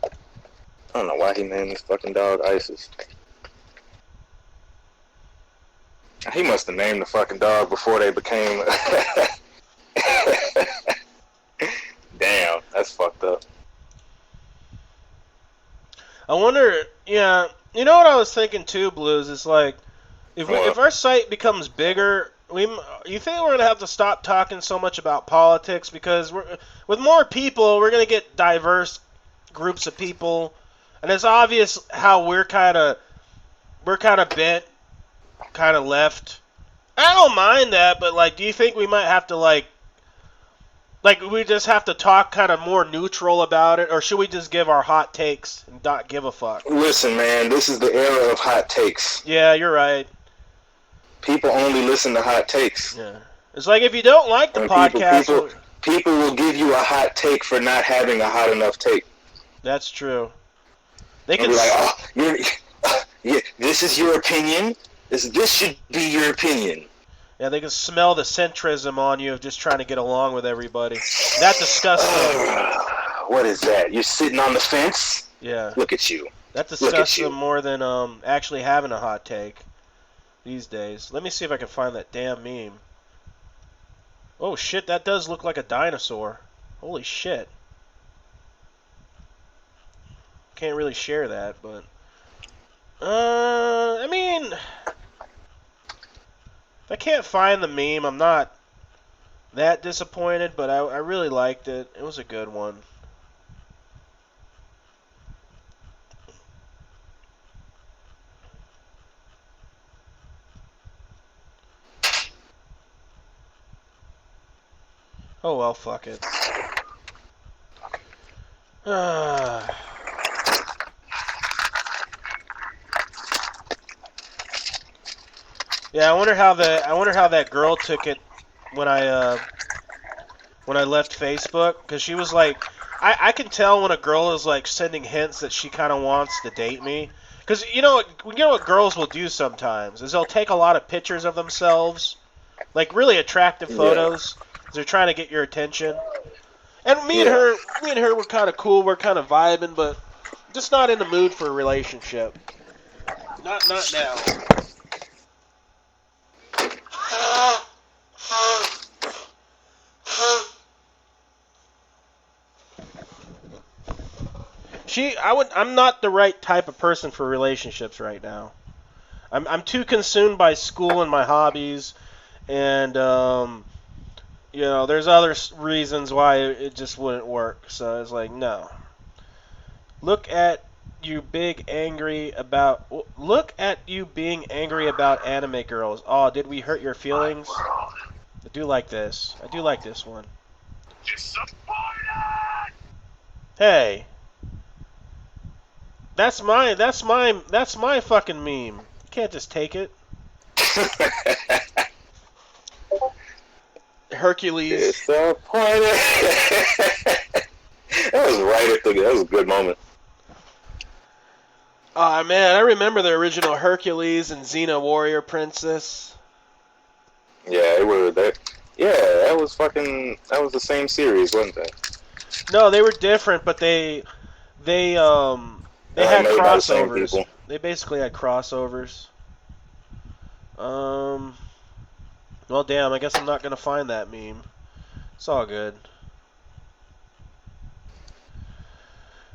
I don't know why he named this fucking dog ISIS. He must have named the fucking dog before they became... Damn, that's fucked up. I wonder, yeah, you know what I was thinking too, Blues, is like, if our site becomes bigger, you think we're going to have to stop talking so much about politics? Because with more people, we're going to get diverse groups of people, and it's obvious how we're kind of bent, kind of left. I don't mind that, but like, do you think we might have to like we just have to talk kind of more neutral about it, or should we just give our hot takes and not give a fuck? Listen, man, this is the era of hot takes. Yeah, you're right. People only listen to hot takes. Yeah, it's like if you don't like the podcast, people will give you a hot take for not having a hot enough take. That's true. They can be like, yeah, this is your opinion. This should be your opinion. Yeah, they can smell the centrism on you of just trying to get along with everybody. That disgusts them. What is that? You're sitting on the fence? Yeah. Look at you. That disgusts them more than actually having a hot take these days. Let me see if I can find that damn meme. Oh shit, that does look like a dinosaur. Holy shit. Can't really share that, but... I mean... If I can't find the meme, I'm not that disappointed, but I really liked it. It was a good one. Oh well, fuck it. Yeah, I wonder how that girl took it when I left Facebook, because she was like, I can tell when a girl is like sending hints that she kind of wants to date me. Because you know what girls will do sometimes is they'll take a lot of pictures of themselves, like really attractive Yeah. photos. 'Cause they're trying to get your attention. And me and Yeah. her were kind of cool. We're kind of vibing, but just not in the mood for a relationship. Not now. I'm not the right type of person for relationships right now. I'm too consumed by school and my hobbies, and there's other reasons why it just wouldn't work. So it's like, no. Look at you being angry about anime girls. Oh, did we hurt your feelings? I do like this. I do like this one. Hey. That's my fucking meme. You can't just take it. Hercules. Disappointed. That was a good moment. Ah, man, I remember the original Hercules and Xena Warrior Princess. Yeah, that was the same series, wasn't it? No, they were different, but they had made by the same crossovers. people. They basically had crossovers. Well, damn, I guess I'm not gonna find that meme. It's all good.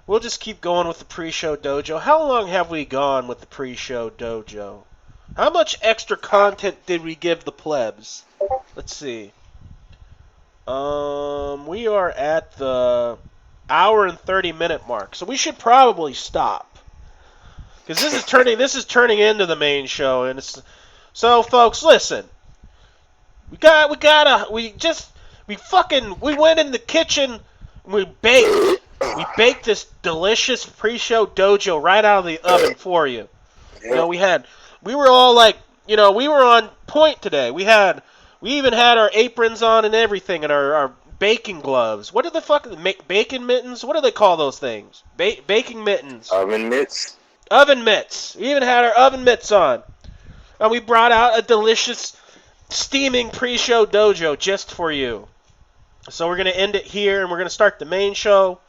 We'll just keep going with the pre-show dojo. How long have we gone with the pre-show dojo? How much extra content did we give the plebs? Let's see. We are at the hour and 30-minute mark, so we should probably stop. Because this is turning into the main show, and it's so, folks, listen. We went in the kitchen, and we baked this delicious pre-show dojo right out of the oven for you. You know, we were all like, we were on point today. We even had our aprons on and everything, and our baking gloves. What are the fuck, bacon mittens? What do they call those things? Baking mittens. Oven mitts. Oven mitts. We even had our oven mitts on. And we brought out a delicious steaming pre-show dojo just for you. So we're going to end it here, and we're going to start the main show.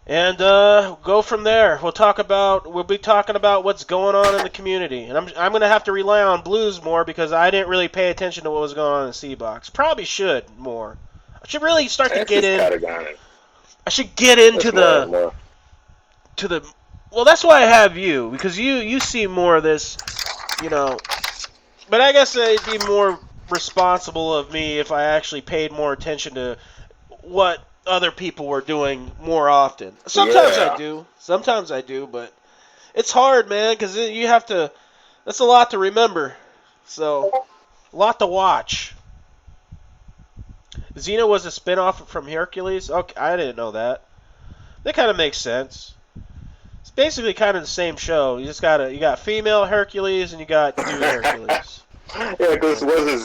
And go from there. We'll be talking about what's going on in the community. And I'm going to have to rely on Blues more because I didn't really pay attention to what was going on in the C-Box. Probably should more. I should really start to get in. I should get into the well, that's why I have you, because you see more of this, But I guess it'd be more responsible of me if I actually paid more attention to what other people were doing more often. Sometimes I do, but it's hard, man, because you have to. That's a lot to remember, so a lot to watch. Xena was a spinoff from Hercules. Okay, I didn't know that. That kind of makes sense. It's basically kind of the same show. You got female Hercules and you got dude Hercules. Yeah, because it wasn't